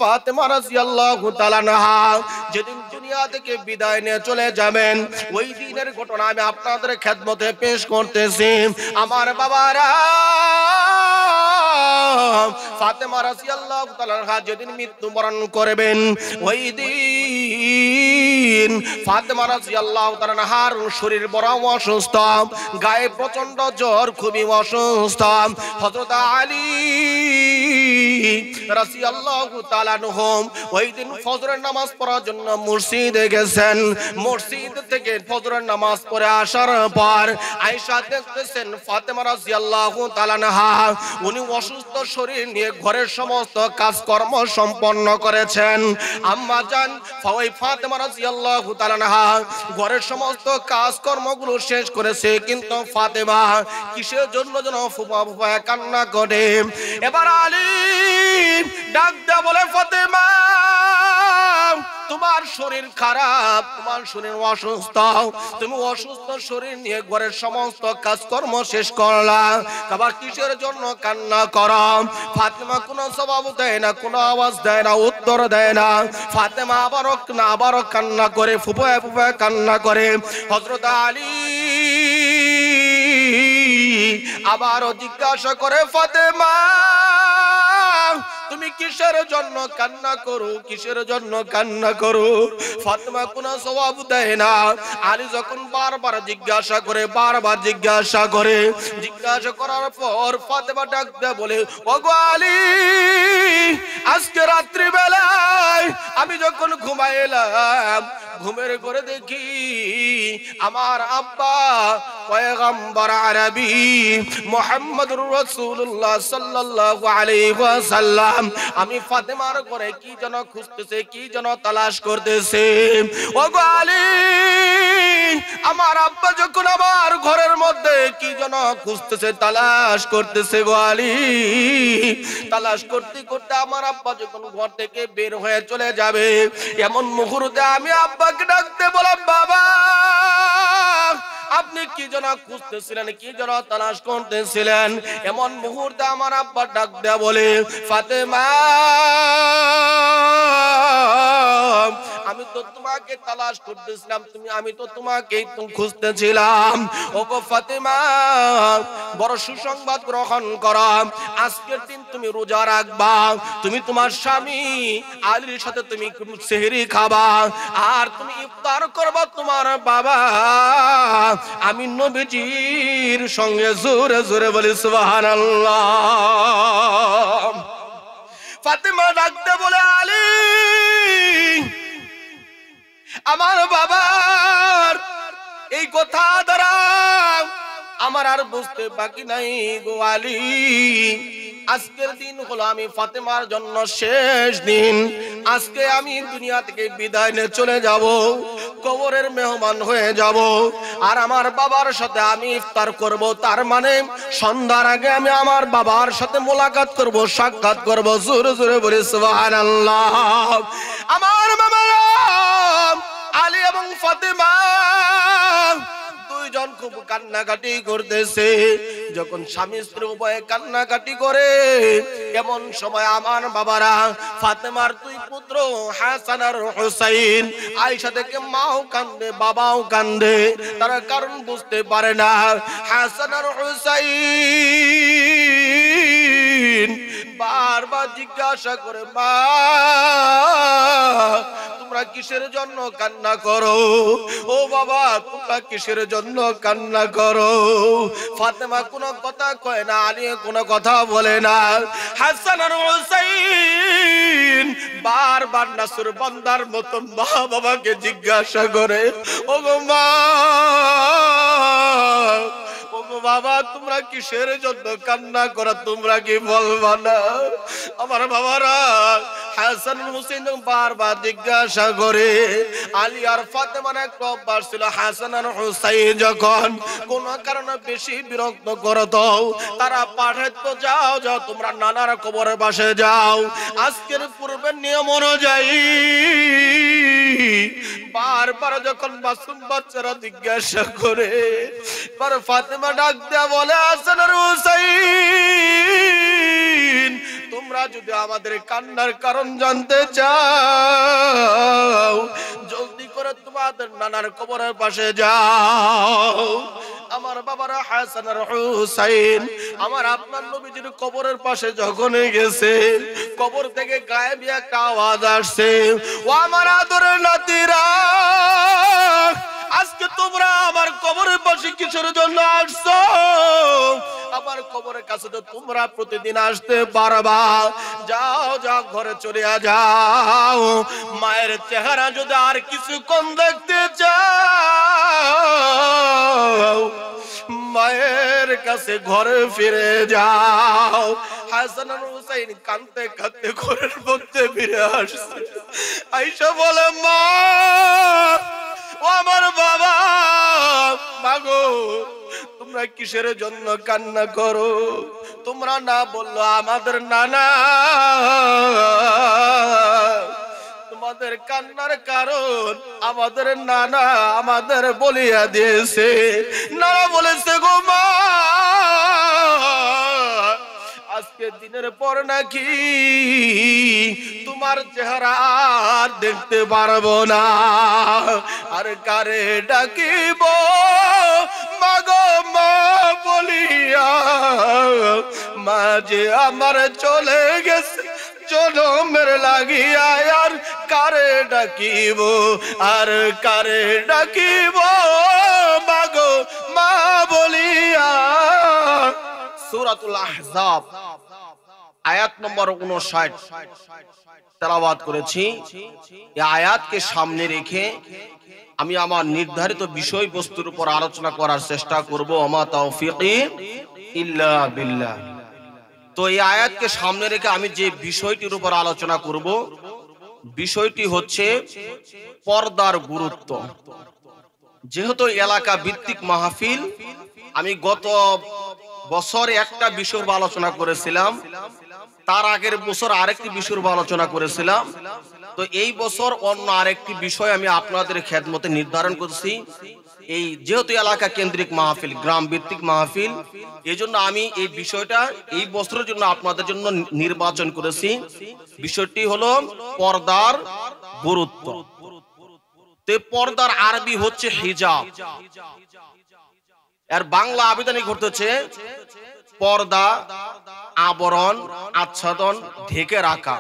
ফাতেমা রাদিয়াল্লাহু তাআলা আনহা যেদিন দুনিয়া থেকে বিদায় নিয়ে চলে যাবেন, ওই দিনের ঘটনা আমি আপনাদের খেদমতে পেশ করতেছি। আমার বাবারা, ফাতেমা রাদিয়াল্লাহু তাআলা আনহা যেদিন মৃত্যুবরণ করবেন, ওই দিন ফাতেমা রাদিয়াল্লাহু তাআলা আনহার শরীর বড় অসুস্থ, গায়ে প্রচন্ড জ্বর, খুবই অসুস্থ। হযরত আলী রাদিয়াল্লাহু তাআলা আনহু ওই দিন ফজরের নামাজ পড়ার জন্য মসজিদে গেছেন। মসজিদ থেকে ফজরের নামাজ পড়ে আসার পর আয়েশা দেখতেছেন ফাতেমা রাদিয়াল্লাহু তাআলা আনহা উনি অসুস্থ শরীর নিয়ে ঘরের সমস্ত কাজকর্ম সম্পন্ন করেছেন। আম্মা জান ওই ফাতেমা রাদিয়াল্লাহু তাআলা আনহা ঘরের সমস্ত কাজকর্মগুলো শেষ করেছে, কিন্তু ফাতেমা কিসের জন্য যেন ফুপা ফুপা কান্না করে। এবার আলী ডাক দেয়া বলে, ফাতেমা তোমার শরীর খারাপ, তোমার শরীর অসুস্থ, তুমি অসুস্থ শরীর নিয়ে ঘরের সমস্ত কাজকর্ম শেষ করলা, আবার কিসের জন্য কান্না করো? ফাতেমা কোনো জবাব দেয় না, কোনো আওয়াজ দেয় না, উত্তর দেয় না। ফাতেমা আবারও কান্না করে, ফুপায় ফুপায় কান্না করে। হযরত আলী আবারও জিজ্ঞাসা করে, ফাতেমা তুমি কিসের জন্য কান্না করো, কিসের জন্য কান্না করো? ফাতেমা কোনো জবাব দেয় না। আলী যখন বারবার জিজ্ঞাসা করে, জিজ্ঞাসা করার পর ফাতেমা ডাক দেয়া বলে, ওগো আলী, আজকে রাত্রি বেলায় আমি যখন ঘুমাইলাম, ঘুমের ঘরে দেখি আমার আব্বা পয়গম্বর আরবি মুহাম্মদুর রাসূলুল্লাহ সাল্লাল্লাহু আলাইহি ওয়াসাল্লাম আমি ফাতেমার ঘরে কি যেন খুঁজতেছে, কি যেন তালাশ করতেছে। ওগো আলী, আমার আব্বা যখন আমার ঘরের মধ্যে কি যেন খুঁজতেছে, তালাশ করতেছে গো আলী। তালাশ করতে করতে আমার আব্বা যখন ঘর থেকে বের হয়ে চলে যাবে, এমন মুহূর্তে আমি আব্বাকে ডাকতে বললাম, বাবা আপনি কি যেন খুঁজতেছিলেন, কি যেন তালাশ করতেছিলেন? এমন মুহূর্তে আমার আব্বা ডাক দেয়া বলে, ফাতেমা আমি তো তোমাকে তালাশ করতেছিলাম, আমি তো তোমাকেই খুঁজতেছিলাম। ওগো ফাতেমা, বড় সুসংবাদ গ্রহণ করো, আজকের দিন তুমি রোজা রাখবা, তুমি তোমার স্বামী আলীর সাথে তুমি সেহরি খাবা, আর তুমি ইফতার করবা তোমার বাবা আমি নবীজির সঙ্গে। জোরে জোরে বলি সুবহানাল্লাহ। ফাতেমা ডাকতে বলে, আলী আমার বাবার এই কথা দ্বারা আমার আর বুঝতে বাকি নাই গো আলী। আজকের দিন হলো আমি ফাতেমার জন্য শেষ দিন। আজকে আমি দুনিয়া থেকে বিদায় নিয়ে চলে যাব, কবরের মেহমান হয়ে যাব, আর আমার বাবার সাথে আমি ইফতার করব। তার মানে সন্ধ্যার আগে আমি আমার বাবার সাথে মোলাকাত করব, সাক্ষাৎ করব। জোরে জোরে বলি সুবহানাল্লাহ। আমার বাবারা আলী এবং ফাতেমা দুইজন খুব কান্নাকাটি করতেছে। যখন স্বামী স্ত্রী উভয়ে কান্নাকাটি করে, এমন সময় আমার বাবারা ফাতেমার দুই পুত্র হাসান আর হুসাইন, আয়েশা থেকে মাও কান্দে বাবাও কান্দে, তারা কারণ বুঝতে পারে না। হাসান আর হুসাইন বারবার জিজ্ঞাসা করে, মা তোমরা কিসের জন্য কান্না করো? ও বাবা তোমরা কিসের জন্য কান্না করো? ফাতেমা কোনো কথা কয় না, আলী কোনো কথা বলে না। হাসান আর হুসাইন বারবার নাসুর বান্দার মতো মা বাবাকে জিজ্ঞাসা করে, ও গো মা, ও গো বাবা তোমরা কিসের জন্য কান্না করো? তোমরা কি বলবা না? আমার বাবারা হাসান হুসাইন বারবার জিজ্ঞাসা করে। আলী আর ফাতেমার একটা অভ্যাস ছিল, হাসান আর হুসাইন যখন কোন কারণে বেশি বিরক্ত করত, তারা পাঠাতো, যাও যাও তোমরা নানার কবরের পাশে যাও। আজকের পূর্বের নিয়ম অনুযায়ী বারবার যখন মাসুম বাচ্চারা জিজ্ঞাসা করে, পর ফাতেমা ডাক দেয়া বলে, হাসান আর হুসাইন তোমরা যদি আমাদের কান্নার কারণ জানতে চাও, জলদি করে তোমাদের নানার কবরের পাশে যাও। আমার বাবারা হাসান আর হুসাইন আমার আপনার নবীজির কবরের পাশে যখন গেছে, কবর থেকে গায়েবী একটা আওয়াজ আসছে, ও আমার আদরের নাতিরা, আজকে তোমরা আমার কবরের পাশে কিসের জন্য আসছো? আমার কবরের কাছে তো তোমরা প্রতিদিন আসতে পারবা, যাও যাও ঘরে চলে যাও। মায়ের চেহারা যদি আর কিছুক্ষণ দেখতে চাও, মায়ের কাছে ঘরে ফিরে যাও। হাসান আর হুসাইন কাঁদতে কাঁদতে ঘরের মধ্যে ফিরে আসছে। আয়েশা বলে, মা, ও আমার বাবা, মাগো, তোমরা কিসের জন্য কান্না করো? তোমরা না বললো আমাদের নানা তোমাদের কান্নার কারণ আমাদের নানা আমাদের বলিয়া দিয়েছে। নানা বলেছে, গো মা, আজকে দিনের পর নাকি তোমার চেহারা আর দেখতে পারবো না। আর কারে ডাকিব মাগো মা বলিয়া, মা যে আমার চলে গেছে জনমের লাগিয়া, আর কারে ডাকিব, আর কারে ডাকিব মাগো মা বলিয়া। সূরাতুল আহজাব আয়াত নম্বর 59 তেলাওয়াত করেছি। এই আয়াতকে সামনে রেখে আমি আমার নির্ধারিত বিষয়বস্তুর উপর আলোচনা করার চেষ্টা করব। ওমা তাওফীকি ইল্লা বিল্লাহ। তো এই আয়াতকে সামনে রেখে আমি যে বিষয়টির উপর আলোচনা করব, বিষয়টি হচ্ছে পর্দার গুরুত্ব। যেহেতু এলাকা ভিত্তিক মাহফিল, আমি গত বছর একটা বিষয়ের আলোচনা করেছিলাম, তার আগের বছর আরেকটি বিষয়ের আলোচনা করেছিলাম। তো এই বছর অন্য আরেকটি বিষয় আমি আপনাদের খেদমতে নির্ধারণ করছি। এই যেহেতু এলাকা কেন্দ্রিক মাহফিল, গ্রাম ভিত্তিক মাহফিল, এই জন্য আমি এই বিষয়টা এই বছরের জন্য আপনাদের জন্য নির্বাচন করেছি। বিষয়টি হলো পর্দার গুরুত্ব। তো পর্দার আরবি হচ্ছে হিজাব, এর বাংলা আবিধানিক হচ্ছে পর্দা, আবরণ, আচ্ছাদন, ঢেকে রাখা।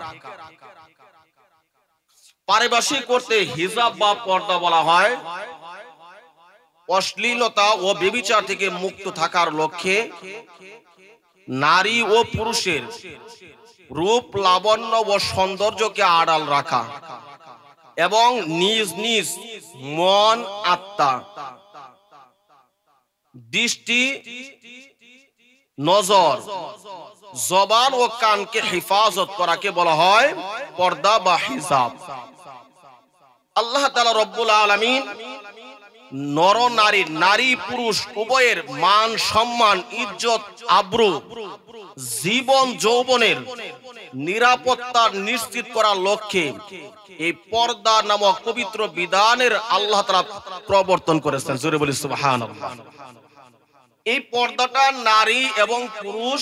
পারিভাষিক করতে হিজাব বা পর্দা বলা হয় অশ্লীলতা ও ব্যভিচার থেকে মুক্ত থাকার লক্ষ্যে নারী ও পুরুষের রূপ, লাবণ্য ও সৌন্দর্যকে আড়াল রাখা এবং নিজ নিজ মন, আত্মা, দৃষ্টি, নজর, জবান ও কানকে হেফাজত করাকে বলা হয় পর্দা বা হিজাব। আল্লাহ তাআলা রব্বুল আলামিন নর নারী, নারী পুরুষ উভয়ের মান, সম্মান, ইজ্জত, আব্রু, জীবন যৌবনের নিরাপত্তা নিশ্চিত করার লক্ষ্যে এই পর্দা নামক পবিত্র বিধানের আল্লাহ তাআলা প্রবর্তন করেছেন। জোরে বলি সুবহানাল্লাহ। এই পর্দাটা নারী এবং পুরুষ,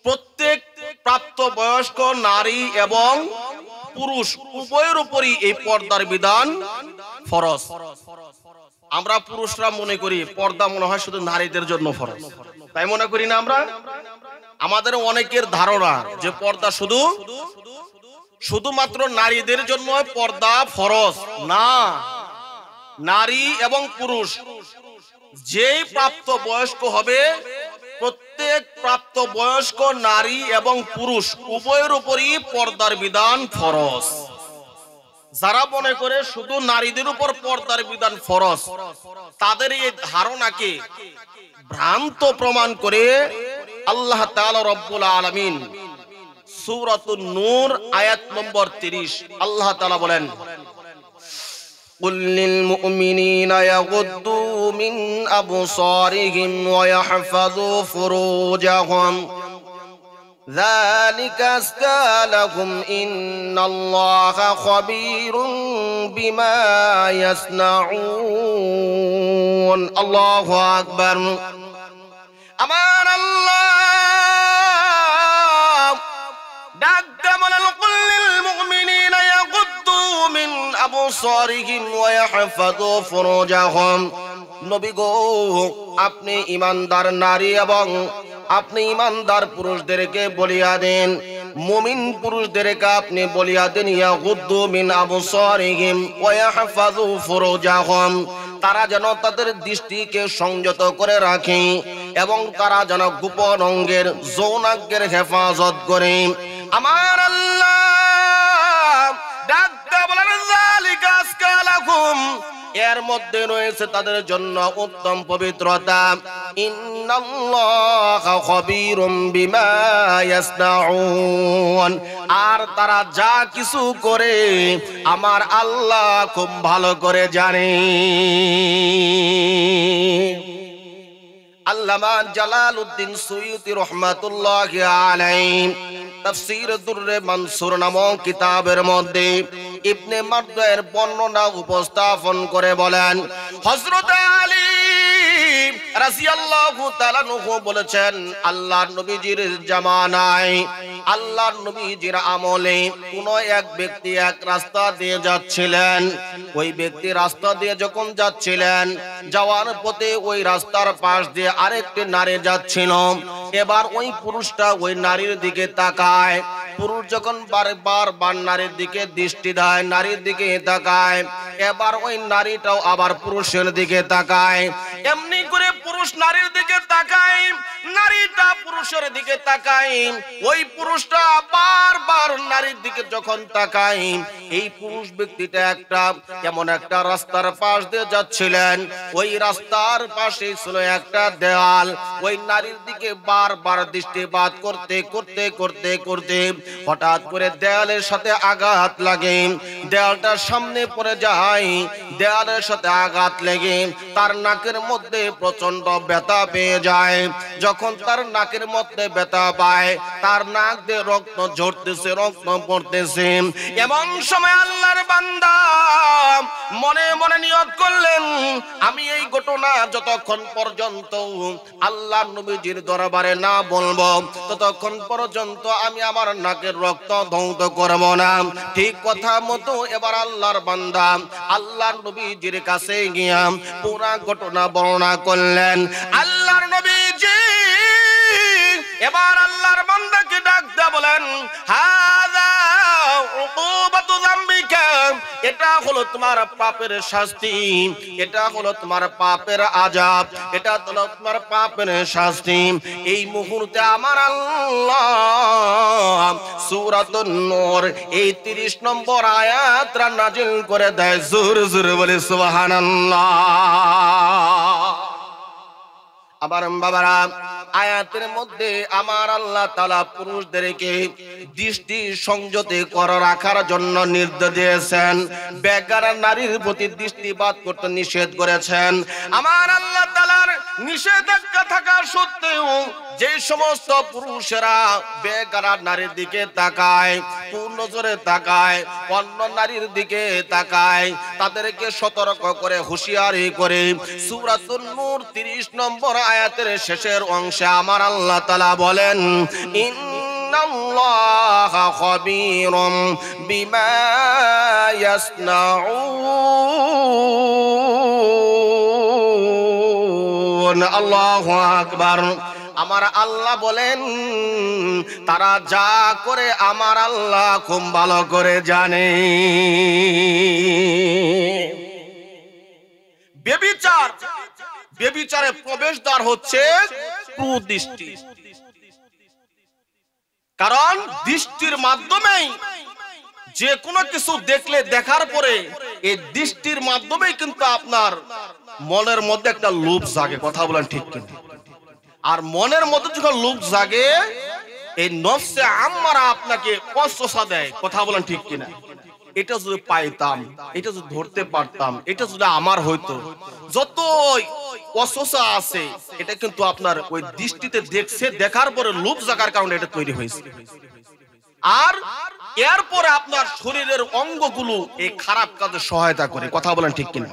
প্রত্যেক প্রাপ্তবয়স্ক নারী এবং পুরুষ উভয়ের উপরই এই পর্দার বিধান ফরজ। আমরা পুরুষরা মনে করি পর্দা মনে হয় শুধু নারীদের জন্য ফরজ, তাই মনে করি না আমরা? আমাদের অনেকের ধারণা যে পর্দা শুধুমাত্র নারীদের জন্য পর্দা ফরজ। না, নারী এবং পুরুষ যেই প্রাপ্ত বয়স্ক হবে, প্রত্যেক প্রাপ্ত বয়স্ক নারী এবং পুরুষ উভয়ের উপরই পর্দার বিধান ফরজ। যারা মনে করে শুধু নারীদের উপর পর্দার বিধান ফরজ, তাদের এই ধারণাকে ভ্রান্ত প্রমাণ করে আল্লাহ তাআলা রব্বুল আলামিন সূরাতুন নূর আয়াত নম্বর 30 আল্লাহ তাআলা বলেন, قل للمؤمنين يغضوا من أبصارهم ويحفظوا فروجهم ذلك أزكى لهم إن الله خبير بما يصنعون الله أكبر। আমার আল্লাহ আবসারিহিম ওয়া ইয়াহফাযু ফুরুজাহুম। নবী গো, আপনি ঈমানদার নারী এবং আপনি ঈমানদার পুরুষদেরকে বলিয়া দেন, মুমিন পুরুষদেরকে আপনি বলিয়া দেন, ইয়াগুদ্দু মিন আবসারিহিম ওয়া ইয়াহফাযু ফুরুজাহুম, তারা যেন তাদের দৃষ্টিকে সংযত করে রাখে এবং তারা যেন গোপন অঙ্গের যৌনাঙ্গের হেফাজত করে। আমার আল্লাহ ডাক্তার বলেন, যালিকা আজকা লাকুম, এর মধ্যে রয়েছে তাদের জন্য উত্তম পবিত্রতা। ইন্নাল্লাহা খাবীরুম বিমা ইয়াসনাউন, আর তারা যা কিছু করে আমার আল্লাহ খুব ভালো করে জানে। আল্লামা জালালউদ্দিন সুয়ুতী রাহমাতুল্লাহি আলাইহি তাফসীর দুররে মানসুর নামক কিতাবের মধ্যে ইবনে মারদায়ের বর্ণনা উপস্থাপন করে বলেন, হযরত আলী রাদিয়াল্লাহু তাআলা আনহু বলেছেন, আল্লাহর নবীজির জামানায়, আল্লাহর নবীজির আমলে কোন এক ব্যক্তি এক রাস্তা দিয়ে যাচ্ছিলেন। ওই ব্যক্তি রাস্তা দিয়ে যখন যাচ্ছিলেন, যাওয়ার পথে ওই রাস্তার পাশ দিয়ে আরেকটি নারী যাচ্ছিল। এবার ওই পুরুষটা ওই নারীর দিকে তাকায়। পুরুষ যখন বারবার নারীর দিকে দৃষ্টি দেয়, নারীর দিকে তাকায়, এবার ওই নারীটাও আবার পুরুষের দিকে তাকায়। এমনি করে পুরুষ নারীর দিকে তাকায়, নারীটা পুরুষের দিকে তাকায়। ওই পুরুষটা বারবার নারীর দিকে যখন তাকায়, এই পুরুষ ব্যক্তিটা এমন একটা রাস্তার পাশ দিয়ে যাচ্ছিলেন। ওই রাস্তার পাশে ছিল একটা দেওয়াল। ওই নারীর দিকে বারবার দৃষ্টিপাত করতে করতে করতে করতে হঠাৎ করে দেওয়ালের সাথে আঘাত লাগে। দেওয়ালটার সামনে পড়ে যায়। দেওয়ালের সাথে আঘাত লেগে তার নাকের মধ্যে প্রচন্ড ব্যথা পেয়ে যায়। যখন তার নাকের মধ্যে ব্যথা পায়, তার নাক দিয়ে রক্ত ঝরতেছে, রক্ত পড়তেছে। এমন সময় আল্লাহর বান্দা মনে মনে নিয়ত করলেন, আমি এই ঘটনা যতক্ষণ পর্যন্ত আল্লাহর নবীজির দরবারে না বলবো, ততক্ষণ পর্যন্ত আমি আমার নাকের রক্ত ধৌত করব না। ঠিক কথা মতো এবার আল্লাহর বান্দা আল্লাহর নবীজির কাছে গিয়া পুরা ঘটনা বর্ণনা করলেন। আল্লাহর নবীজি এবার আল্লাহর বান্দাকে ডাক দিয়ে বলেন, হাযা উকুবাতু যামবিকা, এটা হলো তোমার পাপের শাস্তি, এটা হলো তোমার পাপের আযাব, এটা হলো তোমার পাপের শাস্তি। এই মুহূর্তে আমার আল্লাহ সূরাতুন নূর এই 30 নম্বর আয়াতটা নাযিল করে দেয়। জোরে জোরে বলে সুবহানাল্লাহ। আবার বাবারা, আয়াতের মধ্যে আমার আল্লাহ তাআলা পুরুষদেরকে দৃষ্টি সংযত করে রাখার জন্য নির্দেশ দিয়েছেন। বেগার নারীর প্রতি দৃষ্টিপাত করতে নিষেধ করেছেন। আমার আল্লাহ তাআলার নিষেধাজ্ঞা থাকা সত্ত্বেও যে সমস্ত পুরুষেরা বেগার নারীর দিকে তাকায়, পূর্ণ নজরে তাকায়, অন্য নারীর দিকে তাকায়, তাদেরকে সতর্ক করে হুঁশিয়ারি করে সূরাতুন নূর 30 নম্বর আয়াতের শেষের অংশে আমার আল্লাহ তাআলা বলেন, ইন্নাল্লাহা খাবীরুম বিমা ইয়াসনাউন। আল্লাহু আকবার। আমার আল্লাহ বলেন, তারা যা করে আমার আল্লাহ খুব ভালো করে জানে। ব্যভিচারের প্রবেশদ্বার হচ্ছে কুদৃষ্টি। কারণ দৃষ্টির মাধ্যমেই যে কোনো কিছু দেখলে, দেখার পরে এই দৃষ্টির মাধ্যমেই কিন্তু আপনার মনের মধ্যে একটা লোভ জাগে। কথা বলেন ঠিক কিনা? আর মনের মধ্যে যখন লোভ জাগে, এই নফসে আম্মারা আপনাকে ওয়াসওয়াসা দেয়। কথা বলেন ঠিক কিনা? এটা যদি পাইতাম, এটা যদি ধরতে পারতাম, এটা যদি আমার হইতো, যত ওয়াসওয়াসা আছে এটা কিন্তু আপনার ওই দৃষ্টিতে দেখছে, দেখার পরে লোভ জাগার কারণে এটা তৈরি হয়েছে। আর এরপরে আপনার শরীরের অঙ্গগুলো এই খারাপ কাজে সহায়তা করে। কথা বলেন ঠিক কিনা?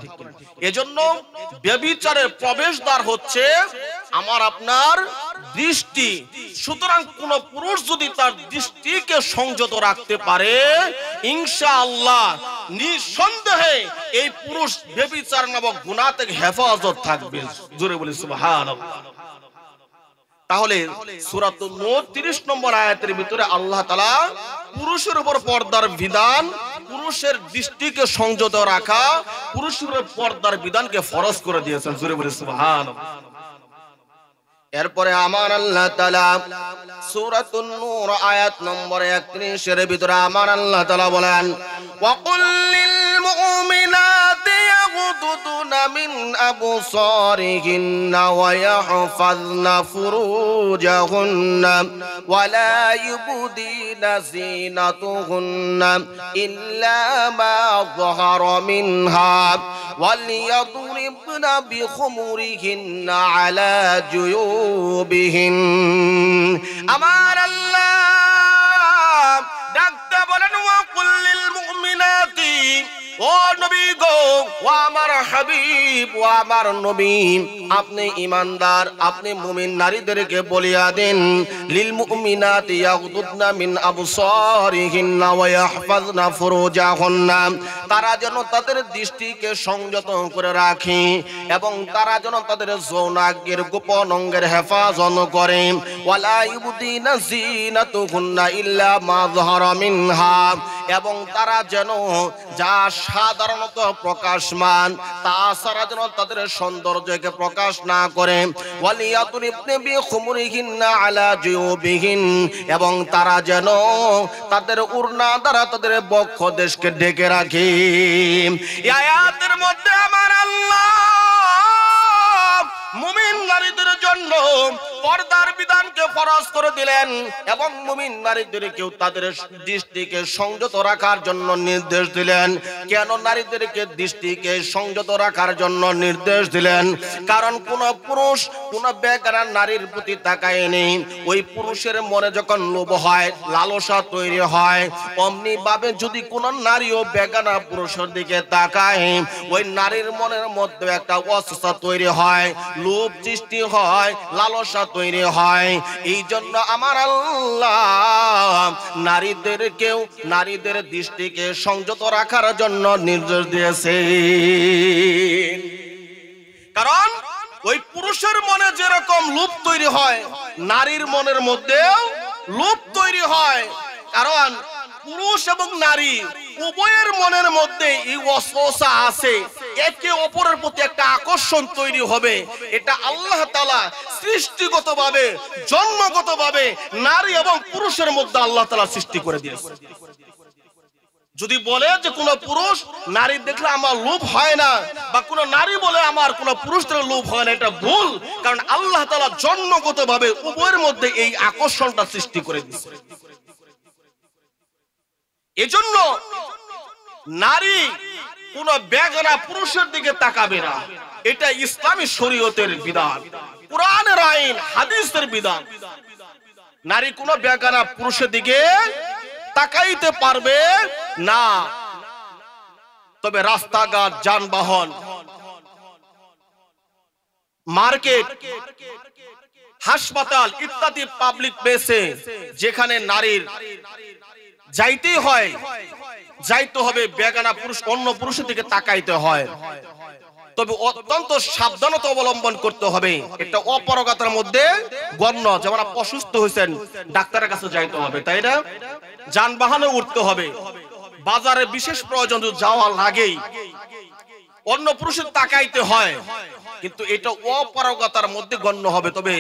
এজন্য ব্যভিচারের প্রবেশদ্বার হচ্ছে আমার আপনার দৃষ্টি। সুতরাং কোন পুরুষ যদি তার দৃষ্টিকে সংযত রাখতে পারে, ইনশাআল্লাহ নিঃসন্দেহে এই পুরুষ ব্যভিচার নামক গুনাহ থেকে হেফাজত থাকবে। জোরে বলি সুবহানাল্লাহ। তাহলে সূরাতুন নূর 30 নম্বর আয়াতের ভিতরে আল্লাহ তাআলা পুরুষের উপর পর্দার বিধান, পুরুষের দৃষ্টিকে সংযত রাখা, পুরুষের উপর পর্দার বিধানকে ফরজ করে দিয়েছেন। জোরে বলি সুবহানাল্লাহ। এরপরে আমার আল্লাহ তাআলা সূরাতুন নূর আয়াত নম্বর 31 এর ভিতরে আমার আল্লাহ তাআলা বলেন, ওয়া কুল লিল মুমিনাতি ইয়াগুদুনা মিন আবসারিহিন্না ওয়া ইয়াহফাযনা ফুরুজাহুন্না ওয়া লা ইউবদিনা যিনাতুহুন্না ইল্লা মা যাহারা মিনহা ওয়ালিয়াদরিবনা বিখুমুরিহিন্না আলা জুয়ুবিহিন। আমার আল্লাহ ডাকতে বলেন, ওয়া কুল লিল মুমিনাতি, ও নবী গো, ও আমার হাবিব, ও আমার নবী, আপনি ঈমানদার, আপনি মুমিন নারীদেরকে বলিয়া দেন, লিল মুমিনাতি ইয়াগুদুনা মিন আবসারিহিন্না ওয়া ইয়াহফাযনা ফুরুজাহুন্না, তারা যেন তাদের দৃষ্টিকে সংযত করে রাখে এবং তারা যেন তাদের যৌনাঙ্গের গোপন অঙ্গের হেফাজত করে। ওয়ালা ইউবদিনা যিনাতুহুন্না ইল্লা মা যাহারা মিনহা, এবং তারা যেন যা সাধারণত প্রকাশমান তাছাড়া যেন তাদের সৌন্দর্যকে প্রকাশ না করে। ওয়ালিয়াতুরিবনা বিখুমুরিহিন্না আলা জুয়ুবিহিন, এবং তারা যেন তাদের উড়না দ্বারা তাদের বক্ষ দেশকে ঢেকে রাখে। এই আয়াতের মধ্যে আমার আল্লাহ মুমিন নারীদের জন্য পর্দার বিধানকে ফরজ করে দিলেন এবং মুমিন নারীদেরকেও তাদের দৃষ্টিকে সংযত রাখার জন্য নির্দেশ দিলেন। কেন নারীদেরকে দৃষ্টিকে সংযত রাখার জন্য নির্দেশ দিলেন? কারণ কোন পুরুষ কোন বেগানা নারীর প্রতি তাকায়নি, ওই পুরুষের মনে যখন লোভ হয়, লালসা তৈরি হয়, অমনি ভাবে যদি কোন নারীও বেগানা পুরুষের দিকে তাকায়, ওই নারীর মনের মধ্যে একটা অস্বস্তি তৈরি হয়, লোভ সৃষ্টি হয়, লালসা তৈরি হয়। এই জন্য আমার আল্লাহ নারীদেরকেও নারীদের দৃষ্টিকে সংযত রাখার জন্য নির্দেশ দিয়েছে। কারণ ওই পুরুষের মনে যেরকম লোভ তৈরি হয়, নারীর মনের মধ্যেও লোভ তৈরি হয়। কারণ পুরুষ এবং নারী উভয়ের মনের মধ্যে এই ওয়াসওয়াসা আছে, একে অপরের প্রতি একটা আকর্ষণ তৈরি হবে। এটা আল্লাহ তাআলা সৃষ্টিগতভাবে জন্মগতভাবে নারী এবং পুরুষের মধ্যে আল্লাহ তাআলা সৃষ্টি করে দিয়েছে। যদি বলে যে কোন পুরুষ নারী দেখলে আমার লোভ হয় না, বা কোন নারী বলে আমার কোন পুরুষের লোভ হয় না, এটা ভুল। কারণ আল্লাহ তাআলা জন্মগতভাবে উভয়ের মধ্যে এই আকর্ষণটা সৃষ্টি করে দিয়েছে। এজন্য নারী কোন বেগানা পুরুষের দিকে তাকাবে না, এটা ইসলামী শরীয়তের বিধান, কোরআনের আইন, হাদিসের বিধান। নারী কোন বেগানা পুরুষের দিকে তাকাইতে পারবে না। তবে রাস্তাঘাট, যানবাহন, মার্কেট, হাসপাতাল ইত্যাদি পাবলিক প্লেসে যেখানে নারীর যাইতেই হয়, যাইতে হবে, বেগানা পুরুষ অন্য পুরুষের দিকে তাকাইতে হয়। তবে অত্যন্ত সাবধানতা অবলম্বন করতে হবে। এটা অপারগতার মধ্যে গণ্য। যেমন আপনি অসুস্থ হয়েছেন, ডাক্তারের কাছে যাইতে হবে, তাই না? যানবাহনে উঠতে হবে, বাজারে বিশেষ প্রয়োজন যাওয়া লাগেই অন্য পুরুষের তাকাইতে হয়, কিন্তু এটা অপারগতার মধ্যে গণ্য হবে। তবে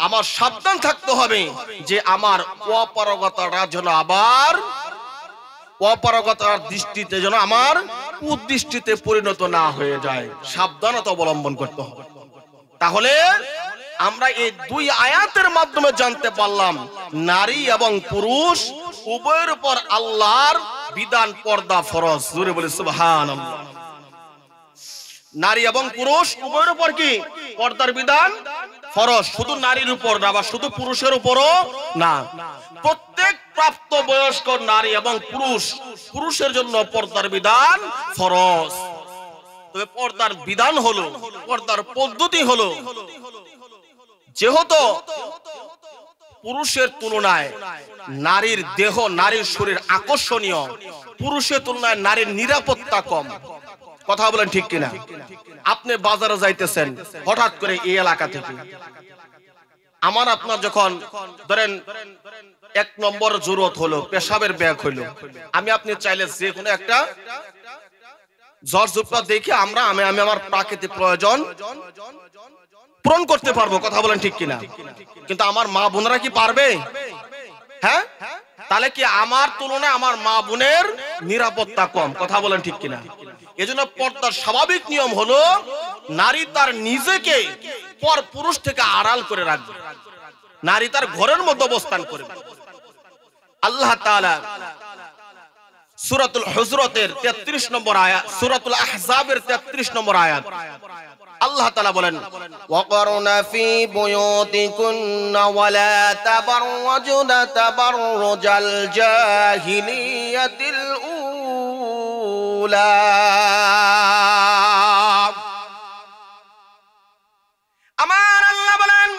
আমার সাবধান থাকতে হবে যে আমার অপারগতাটা যেন আবার অপারগতার দৃষ্টিতে যেন আমার কুদৃষ্টিতে পরিণত না হয়ে যায়। সাবধানতা অবলম্বন করতে হবে। তাহলে আমরা এই দুই আয়াতের মাধ্যমে জানতে পারলাম নারী এবং পুরুষ উভয়ের উপর আল্লাহর বিধান পর্দা ফরজ। জোরে বলি সুবহানাল্লাহ। নারী এবং পুরুষ উভয়ের উপর কি পর্দার বিধান ফরজ? শুধু নারীর উপর না, বা শুধু পুরুষের উপরও না, প্রত্যেক প্রাপ্ত বয়স্ক নারী এবং পুরুষের জন্য পর্দার বিধান ফরজ। তবে পর্দার বিধান হলো, পর্দার পদ্ধতি হলো যেহেতু পুরুষের তুলনায় নারীর দেহ, নারীর শরীর আকর্ষণীয়, পুরুষের তুলনায় নারীর নিরাপত্তা কম। কথা বলেন ঠিক কিনা? আপনি বাজারে যাইতেছেন, হঠাৎ করে এই এলাকা থেকে আমার আপনার যখন ধরেন 1 নম্বর জরুরত হলো, পেশাবের ব্যাগ হলো, আমি আপনি চাইলে যে কোনো একটা জর্জুপা দেখে আমি আমার প্রাকৃতিক প্রয়োজন পূরণ করতে পারবো। কথা বলেন ঠিক কিনা? কিন্তু আমার মা বোনেরা কি পারবে? হ্যাঁ, তাহলে কি আমার তুলনায় আমার মা বোনের নিরাপত্তা কম? কথা বলেন ঠিক কিনা? এজন্য পর্দার স্বাভাবিক নিয়ম হলো নারী তার নিজেকে পর পুরুষ থেকে আড়াল করে রাখবে, নারী তার ঘরের মধ্যে অবস্থান করবে। আল্লাহ তাআলা সূরাতুল হুজরাতের 33 নম্বর আয়াত, সূরাতুল আহজাবের 33 নম্বর আয়াত, আল্লাহ তাআলা বলেন, ওয়াকরনা ফি বুয়ুতিকুন্না ওয়ালা তাবাররুজনা তাবাররুজাল জাহিলিয়াতিল উলা। আমার আল্লাহ বলেন,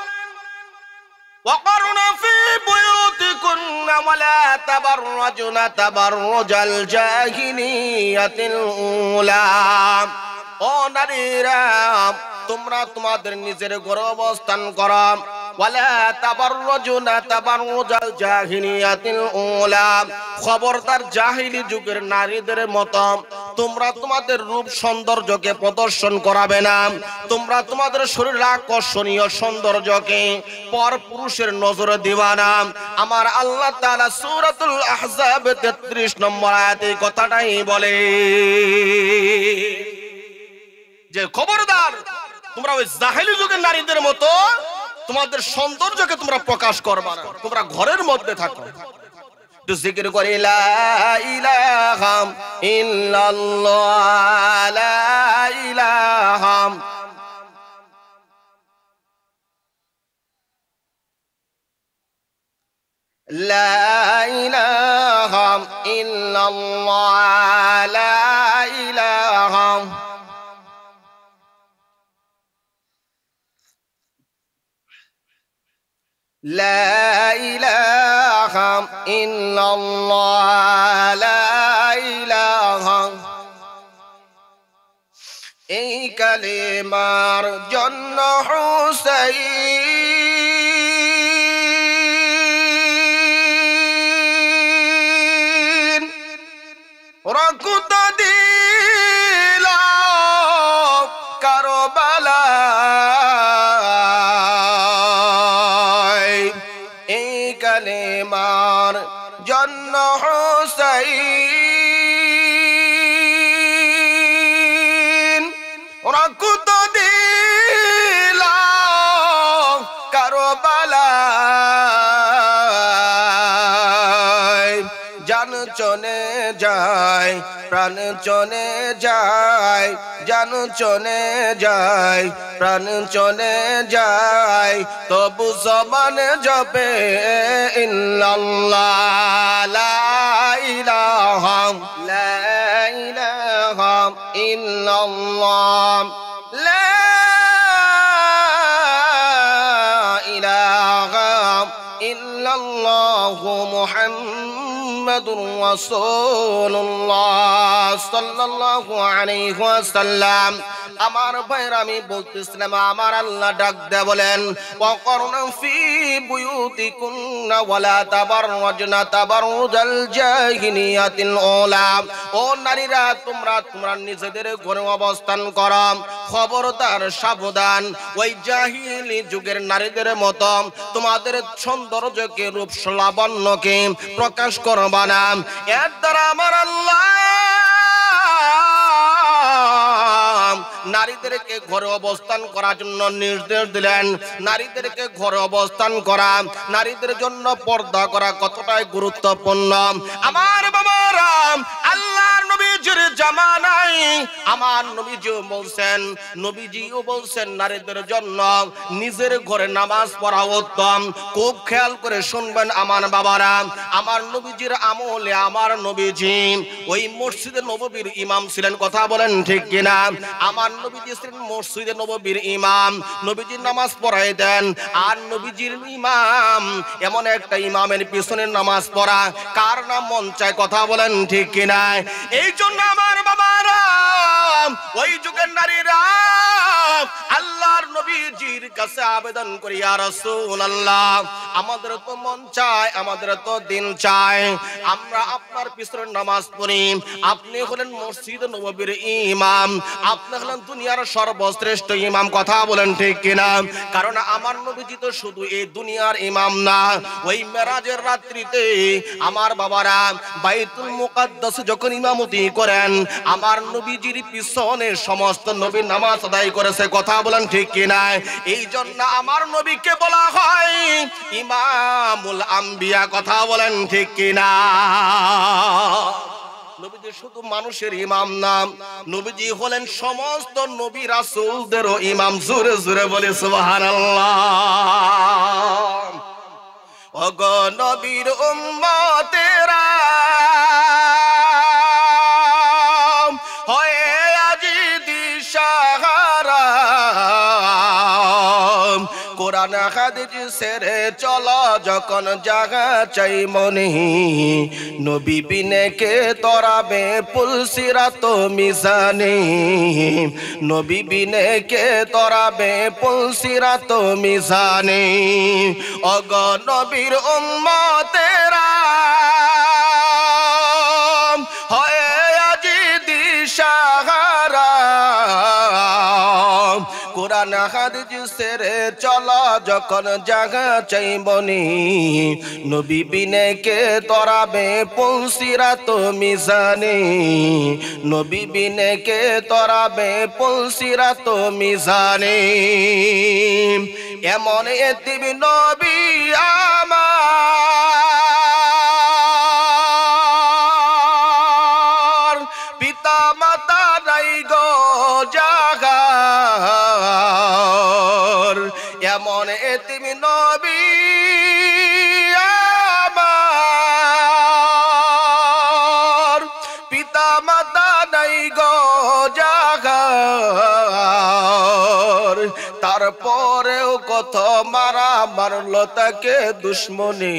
ওয়াকরনা ফি বুয়ুতিকুন্না ওয়ালা তাবাররুজনা তাবাররুজাল জাহিলিয়াতিল উলা। ও নারীরা, তোমরা তোমাদের নিজের ঘরে অবস্থান করো। ওয়ালা তাবাররুজনা তাবাররুজাল জাহিলিয়াতিল উলা, খবরদার জাহিলি যুগের নারীদের মতো তোমরা তোমাদের রূপ সৌন্দর্যকে প্রদর্শন করাবে না। তোমরা তোমাদের শরীর আকর্ষণীয় সৌন্দর্যকে পর পুরুষের নজরে দিবা না। আমার আল্লাহ তাআলা সূরাতুল আহজাব 33 নম্বর আয়াতে কথাটাই বলে যে খবরদার তোমরা ওই জাহেলি যুগের নারীদের মতো তোমাদের সৌন্দর্যকে তোমরা প্রকাশ করবা না, তোমরা ঘরের মধ্যে থাকো। তো জিকির করে লা ইলাহা ইল্লাল্লাহ, লা ইলাহা লা ইলাহা ইল্লাল্লাহ, লা ইলাহা লা ইলাহা ইল্লাল্লাহ, লা ইলাহা। এই কালেমার জন্য হুসাইন রক্ত দিল কারবালা। কালেমার জন্য হুসাইন রক্ত দিল কারবালায়। জান চলে যায়, প্রাণ চলে যায়, জান চলে যায়, প্রাণ চলে যায়, তবু জবান জপে ইল্লাল্লাহ, লা ইলাহা, লা ইলাহা ইল্লাল্লাহ, লা ইলাহা ইল্লাল্লাহু মুহাম্মাদুর রাসূলুল্লাহ সাল্লাল্লাহু আলাইহি ওয়াসাল্লাম। আমার ভাইরা, আমি বলতেছিলাম আমার আল্লাহ ডাক দেয়া বলেন, ওয়াকরনা ফি বুয়ুতিকুন্না ওয়ালা তাবাররুজনা তাবাররুজাল জাহিলিয়াতিল উলা। ও নারীরা, তোমরা নিজেদের ঘরে অবস্থান করো। খবরদার সাবধান, ওই জাহিলি যুগের নারীদের মতো তোমাদের সৌন্দর্যকে, রূপ লাবণ্যকে প্রকাশ করবা না। এর দ্বারা আমার আল্লাহ নারীদেরকে ঘরে অবস্থান করার জন্য নির্দেশ দিলেন। নারীদেরকে ঘরে অবস্থান করা, নারীদের জন্য পর্দা করা কতটাই গুরুত্বপূর্ণ। আমার বাবারা, আল্লাহর নবীর জামানায় আমার নবীজিও বলছেন নারীদের জন্য নিজের ঘরে নামাজ পড়া উত্তম। খুব খেয়াল করে শুনবেন আমার বাবারা, আমার নবীজির আমলে আমার নবীজি ওই মসজিদে নববীর ইমাম ছিলেন। কথা বলেন ঠিক কিনা? আমার নবীজি ছিলেন মসজিদে নববীর ইমাম। নবীজির নামাজ পড়াই দেন। আর নবীজির ইমাম এমন একটা ইমামের পিছনে নামাজ পড়া কার না মন চায়? কথা বলেন ঠিক কিনা? এই জন্য আমার বাবারা, ওই যুগের নারীরা আল্লাহর নবীজির কাছে আবেদন করি, ইয়া রাসূলুল্লাহ, আমাদের তো মন চায়, আমাদের তো দিন চায়, আমরা আপনার পিছনে নামাজ পড়ি। আপনি হলেন মসজিদ নববীর ইমাম, আপনি হলেন দুনিয়ার সর্বশ্রেষ্ঠ ইমাম। কথা বলেন ঠিক কিনা? কারণ আমার নবীজি তো শুধু এই দুনিয়ার ইমাম না, ওই মেরাজের রাত্রিতে আমার বাবারা বাইতুল মুকাদ্দাস যখন ইমামতি করেন, আমার নবীজির পিছনে সমস্ত নবী নামাজ আদায় করেছে। কথা বলেন ঠিক কিনা? এই জন্য আমার নবীকে বলা হয় ইমামুল আম্বিয়া। কথা বলেন ঠিক কিনা? নবীজি শুধু মানুষের ইমাম না, নবীজি হলেন সমস্ত নবী রাসূলদেরও ইমাম। জোরে জোরে বলে সুবহানাল্লাহ। ওগো নবীর উম্মতেরা হয়ে আজি দিশাহারা, কোরআন হাদিস ছেড়ে চলো যখন জাগা চাই মনে, নবী বিনে কে তরাবে পুলসিরাত মিজানে, নবী বিনে কে তরাবে পুলসিরাত মিজানে। ওগ নবীর উম্মতেরা হয় আজি দিশাহারা, কোরআন হাদিস ছেড়ে চলো যখন জাগা চাই মনে, নবী বিনে কে তরাবে পুলসিরাত মিজানে, নবী বিনে কে তরাবে পুলসিরাত মিজানে। এমন এতিম নবী আমার, পিতা মাতা নাই গো জাগার, এমন এতিম নবী আমার, পিতা মাতা নাই গো জাগার। তারপরেও কত মারা মারলো তাকে দুশ্মনী,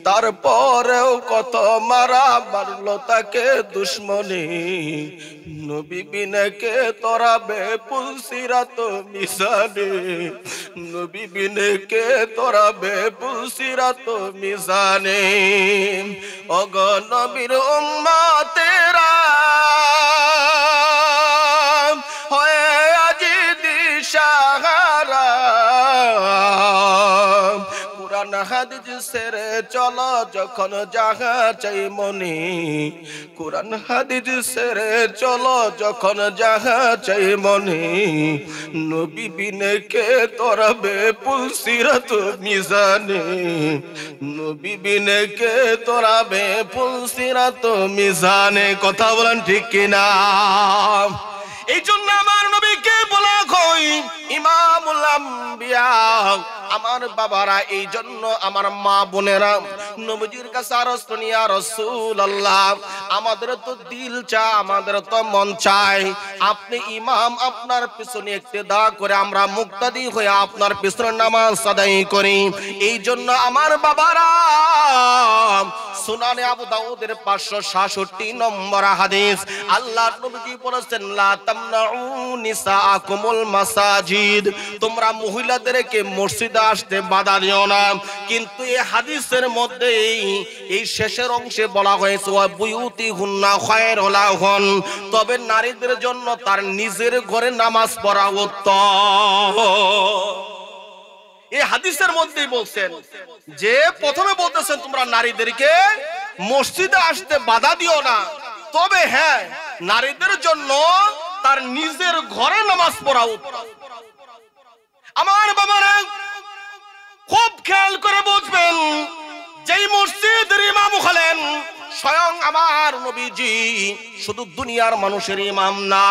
তারপরেও কত মারা মারলো তাকে দুশ্মনী, নবী বিনে কে তরাবে পুলসিরাত মিজানে, নবী বিনে কে তরাবে পুলসিরাত মিজানে। ওগ নবীর উম্মতেরা হয় আজি দিশাহারা, কোরআন হাদিস ছেড়ে চলো যখন জাগা চাই মনে, কোরআন হাদিস ছেড়ে চলো যখন জাগা চাই মনে, নবী বিনে কে তরাবে পুলসিরাত মিজানে, নবী বিনে কে তরাবে পুলসিরাত মিজানে। কথা বলেন ঠিক কিনা? এই জন্য আমার নবীকে বলা হয় ইমামুল আম্বিয়া। আমার বাবারা, এই জন্য আমার মা বোনেরা নবীজির কাছে আরজ করি, ইয়া রাসূলুল্লাহ, আমাদের তো দিল চায়, আমাদের তো মন চায়, আপনি ইমাম, আপনার পিছনে ইক্তেদা করে আমরা মুক্তাদি হয়ে আপনার পিছনে নামাজ আদায় করি। এই জন্য আমার বাবারা সুনানে আবু দাউদের 566 নম্বর হাদিস, আল্লাহর নবীজি বলেছেন লা তামনাউ নিসাআকুমুল মাসাজিদ, তোমরা মহিলাদেরকে মসজিদে আসতে বাধা দিও না। কিন্তু এই হাদিসের মধ্যে এই শেষের অংশে বলা হয়েছে ওয়া বুয়ুতিহুন্না খায়রুল লাহুন, তবে নারীদের জন্য তার নিজের ঘরে নামাজ পড়া উত্তম। এই হাদিসের মধ্যেই বলছেন যে প্রথমে বলতেছেন তোমরা নারীদেরকে মসজিদে আসতে বাধা দিও না, তবে হ্যাঁ নারীদের জন্য তার নিজের ঘরে নামাজ পড়া উত্তম। আমার বাবারা খুব খেয়াল করে বুঝবেন, যেই মসজিদের ইমাম হলেন স্বয়ং আমার নবীজি শুধু দুনিয়ার মানুষের ইমাম না,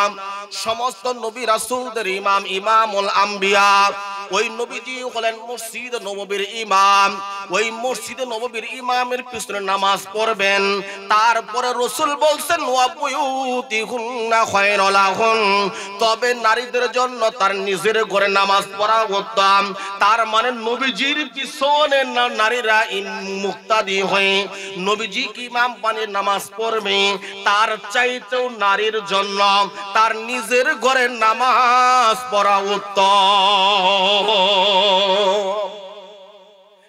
সমস্ত নবী রাসূলদের ইমাম, ইমামুল আম্বিয়া। ওই নবীজি হলেন মসজিদ নববীর ইমাম। ওই মসজিদ নববীর ইমামের পিছনে নামাজ পড়বেন। তারপরে রাসূল বলছেন ওয়া বুয়ুতিহুন্না খায়রুল লাহুন, তবে নারীদের জন্য তার নিজের ঘরে নামাজ পড়া উত্তম। তার মানে নবীজির পিছনে নারীরা মুক্তাদি হয়ে নবীজি কি ইমাম বানিয়ে নামাজ পড়বে, তার চাইতেও নারীর জন্য তার নিজের ঘরে নামাজ পড়া উত্তম।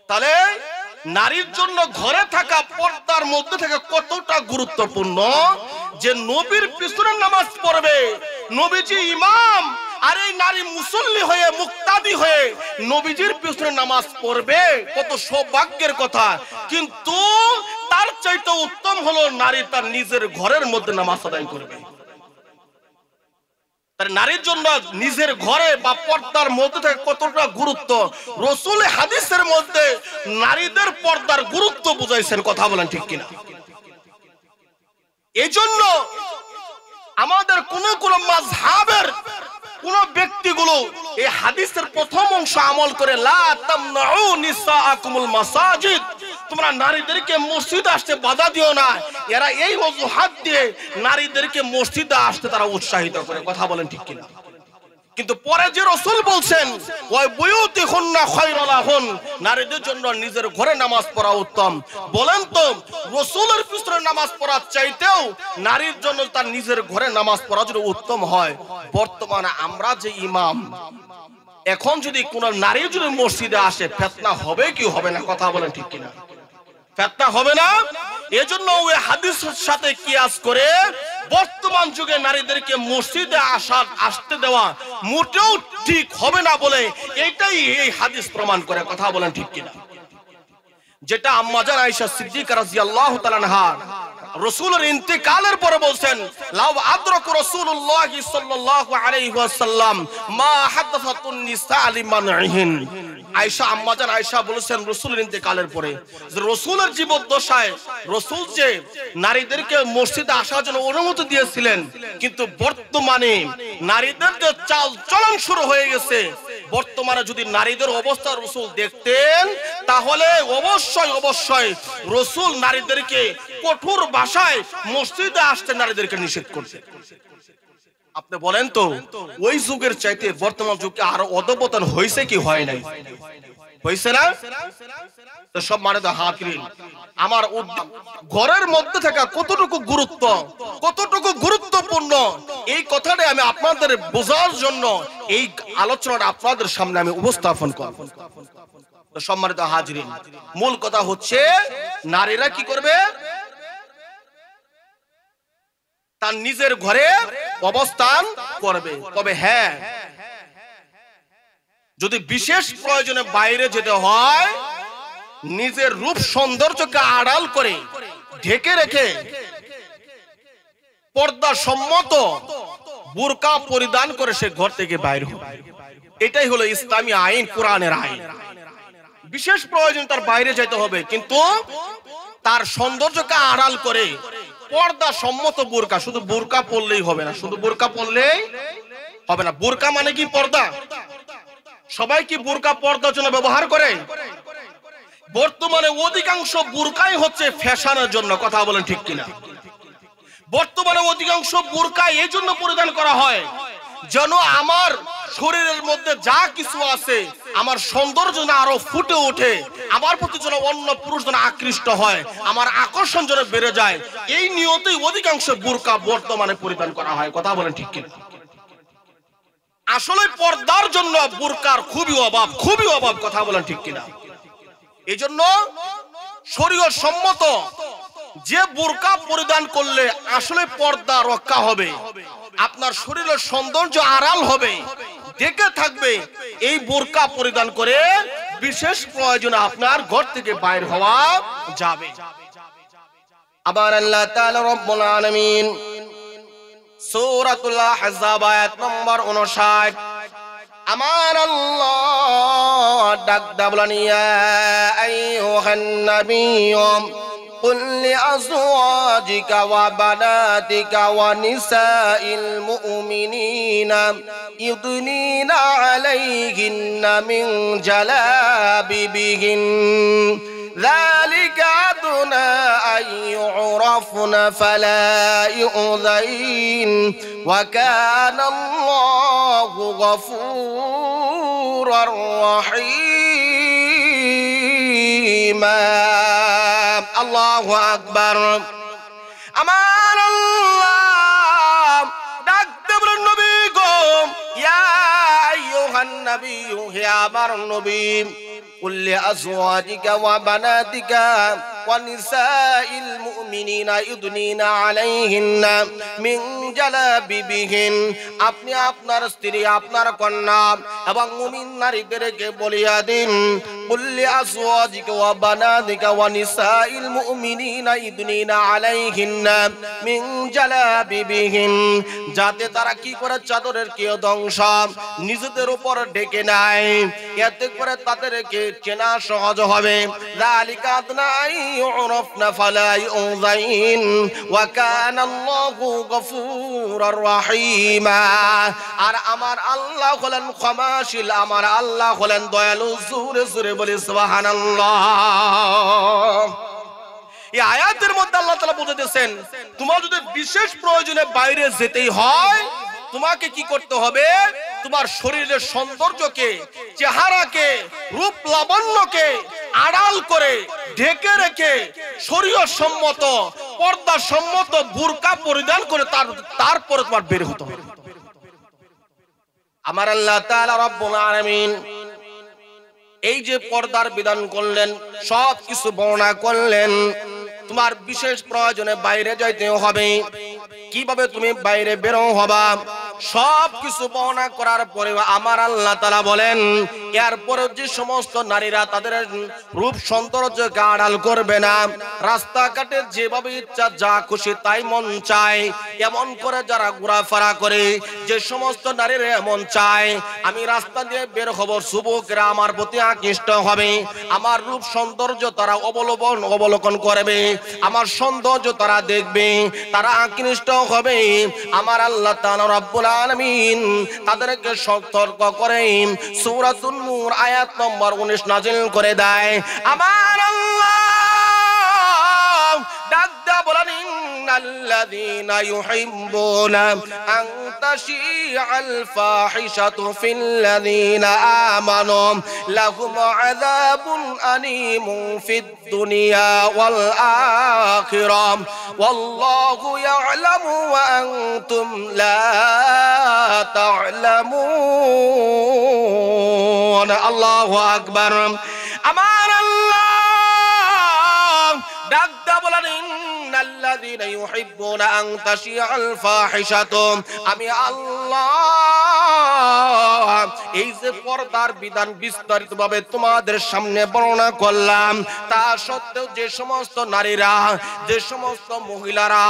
তাহলে নারীর জন্য ঘরে থাকা, পর্দার মধ্যে থাকা কতটা গুরুত্বপূর্ণ, যে নবীর পিছনে নামাজ পড়বে, নবীজি ইমাম, আর এই নারী মুসল্লি হয়ে মুক্তাদি হয়ে নবীজির পিছনে নামাজ পড়বে, কত সৌভাগ্যের কথা। কিন্তু তার চাইতে উত্তম হলো নারী তার নিজের ঘরের মধ্যে নামাজ আদায় করবে। নারীর জন্য নিজের ঘরে বা পর্দার মধ্যে থেকে কতটা গুরুত্ব, রাসূল হাদিসের মধ্যে নারীদের পর্দার গুরুত্ব বুঝাইছেন। কথা বলেন ঠিক কিনা? এজন্য আমাদের কোন কোন মাযহাবের কোন ব্যক্তিগুলো এই হাদিসের প্রথম অংশ আমল করে, লা তামনাউ নিসাআকুমুল মাসাজিদ, তোমরা নারীদেরকে মসজিদে আসতে বাধা দিও না। এরা এই অজুহাত দিয়ে নারীদেরকে মসজিদে আসতে তারা উৎসাহিত করে। কথা বলেন ঠিক কিনা? কিন্তু পরে যে রাসূল বলছেন ওয়া বুয়ুতিহুন্না খায়রুল লাহুন, নারীদের জন্য নিজের ঘরে নামাজ পড়া উত্তম। বলেন তো রাসূলের পিছনে নামাজ পড়ার চাইতেও নারীর জন্য তার নিজের ঘরে নামাজ পড়া যদি উত্তম হয়, বর্তমানে আমরা যে ইমাম, এখন যদি কোন নারী যদি মসজিদে আসে ফিতনা হবে কি হবে না? কথা বলেন ঠিক কিনা? ফিতনা হবে না? এজন্য ওই হাদিসের সাথে কিয়াস করে বর্তমান যুগে নারীদেরকে মসজিদে আসতে দেওয়া মোটেও ঠিক হবে না বলে এটাই এই হাদিস প্রমাণ করে। কথা বলেন ঠিক কিনা? যেটা আম্মা জান আয়েশা সিদ্দিকা রাদিয়াল্লাহু তাআলা আনহা রাসূলের ইন্তেকালের পরে বলছেন, লাউ আদরাকু রাসূলুল্লাহি সাল্লাল্লাহু আলাইহি ওয়াসাল্লাম মা হাদাসাতুন নিসা লিমানহিন। আয়েশা, আম্মা জান আয়েশা বলেছেন রাসূলের ইন্তেকালের পরে যে রাসূলের জীবদ্দশায় রাসূল যে নারীদেরকে মসজিদে আসার জন্য অনুমতি দিয়েছিলেন, কিন্তু বর্তমানে নারীদের যে চাল চলন শুরু হয়ে গেছে, বর্তমানে যদি নারীদের অবস্থা রাসূল দেখতেন তাহলে অবশ্যই অবশ্যই রাসূল নারীদেরকে কঠোর ভাষায় মসজিদে আসতে নারীদেরকে নিষেধ করতেন। আপনি বলেন তো ওই যুগের চাইতে বর্তমান যুগে আরো অধঃপতন হয়েছে কি হয় নাই? হয়েছে না? তো সব মানে তো হাকিরিন, আমার ঘরের মধ্যে থাকা কতটুকু গুরুত্ব, কতটুকু গুরুত্বপূর্ণ, এই কথাটা আমি আপনাদের বোঝার জন্য এই আলোচনাটা আপনাদের সামনে আমি উপস্থাপন করব। তো সম্মানিত হাজিরিন, মূল কথা হচ্ছে নারীরা কি করবে? তার নিজের ঘরে অবস্থান করবে। তবে হ্যাঁ, যদি বিশেষ প্রয়োজনে বাইরে যেতে হয়, নিজের রূপ সৌন্দর্যকে আড়াল করে ঢেকে রেখে পর্দা সম্মত বুরকা পরিধান করে সে ঘর থেকে বাইরে হবে। এটাই হলো ইসলামী আইন, কোরআনের আইন। বিশেষ প্রয়োজন তার বাইরে যেতে হবে, কিন্তু তার সৌন্দর্যকে আড়াল করে পর্দা সম্মত বুরকা, শুধু বুরকা পরলেই হবে না, শুধু বুরকা পরলেই হবে না। বুরকা মানে কি? পর্দা। সবাই কি বুরকা পর্দার জন্য ব্যবহার করে? বর্তমানে অধিকাংশ বুরকাই হচ্ছে ফ্যাশনের জন্য। কথা বলেন ঠিক কিনা? বর্তমানে অধিকাংশ বুরকা এই জন্য পরিধান করা হয় যেন আমার শরীরের মধ্যে যা কিছু আছে, আমার সৌন্দর্য যেন আরো ফুটে ওঠে, আমার প্রতি যেন অন্য পুরুষ যেন আকৃষ্ট হয়, আমার আকর্ষণ যেন বেড়ে যায়। এই নিয়তেই অধিকাংশ বুরকা বর্তমানে পরিধান করা হয়। কথা বলেন ঠিক কিনা? আসলে পর্দার জন্য বুরকার খুবই অভাব, খুবই অভাব। কথা বলেন ঠিক কিনা? এই জন্য শরীয়ত সম্মত যে বুরকা পরিধান করলে আসলে পর্দা রক্ষা হবে, আপনার শরীরের সৌন্দর্য আড়াল হবে, ঢেকে থাকবে, এই বুরকা পরিধান করে বিশেষ প্রয়োজনে আপনার ঘর থেকে বাইর হওয়া যাবে। আবার আল্লাহ তাআলা রব্বুল আলামিন সূরাতুল আহজাব আয়াত নম্বর 59 আমার আল্লাহ ডাক দাবলান, ইয়া আইয়ুহান নাবিয়্যু قل لأزواجك وبناتك ونساء المؤمنين يدنين عليهن من جلابيبهن ذلك أدنى أن يعرفن فلا يؤذين وكان الله غفورا رحيما الله أكبر أمان الله دكتب النبي قوم يا أيها النبي يا أمر النبي قل لأزواجك وبناتك ونساء المؤمنين يدنين عليهن من جلابيبهن আপনি আপনার স্ত্রী আপনার কন্যা এবং মুমিন নারীদেরকে বলিয়া দিন قل لأزواجك وبناتك ونساء المؤمنين يدنين عليهن من جلابيبهن যাতে তারা কি করে চাদরের কিয়ত অংশ নিজেদের উপর ঢেকে নেয় এতে করে তাদেরকে চেনা সহজ হবে ذلك أدنى أن يعرفن فلا يؤذين وكان الله غفورا رحيما আর আমার আল্লাহ হলেন ক্ষমাশীল আমার আল্লাহ হলেন দয়ালু জোরে জোরে বলি সুবহানাল্লাহ এই আয়াতের মধ্যে আল্লাহ তাআলা বুঝাতেছেন তোমার যদি বিশেষ প্রয়োজনে বাইরে যেতেই হয় তোমাকে কি করতে হবে তোমার শরীরের সৌন্দর্যকে চেহারাকে রূপ লাবণ্যকে আড়াল করে ঢেকে রেখে শরীয়ত সম্মত পর্দা সম্মত বুরকা পরিধান করে তারপরে তোমার বের হতে হবে আমার আল্লাহ তাআলা রব্বুল আলামিন এই যে পর্দার বিধান করলেন সব কিছু বর্ণনা করলেন তোমার বিশেষ প্রয়োজনে বাইরে যাইতে হবে কিভাবে তুমি বাইরে বের হবা সব কিছু বর্ণনা করার পরে আমার আল্লাহ তাআলা বলেন এরপরে যে সমস্ত নারীরা তাদের রূপ সৌন্দর্যকে আড়াল করবে না রাস্তাঘাটে যেভাবে ইচ্ছা যা খুশি তাই মন চায় এমন করে যারা ঘোরাফেরা করে যে সমস্ত নারীরা এমন চায় আমি রাস্তা দিয়ে বের হব যুবকরা আমার প্রতি আকৃষ্ট হবে আমার রূপ সৌন্দর্য তারা অবলোকন করবে আমার সৌন্দর্য তারা দেখবে তারা আকৃষ্ট হবে আমার আল্লাহ তাআলা রব্বুল আলামিন তাদেরকে সতর্ক করে সূরাতুন নূর আয়াত নম্বর 19 নাযিল করে দেয় আমার আল্লাহ ডাকদা বলেন ইন্নাল্লাযীনা ইউহিব্বুনা আন তাশিআল ফাহিশাতু ফিল্লাযীনা আমানু লাহুম আযাবুন আলীমুন ফিদ দুনিয়া ওয়াল আখিরাহ ওয়াল্লাহু ইয়া'লামু ওয়া আনতুম লা তা'লামুন আল্লাহু আকবার আমার আল্লাহ ডাকদা বলেন ইন্নাল্লাযীনা ইউহিব্বুনা আন তাশিআল ফাহিশাতু আমি আল্লাহ এই যে পর্দার বিধান বিস্তারিতভাবে তোমাদের সামনে বর্ণনা করলাম তা সত্ত্বেও যে সমস্ত নারীরা যে সমস্ত মহিলারা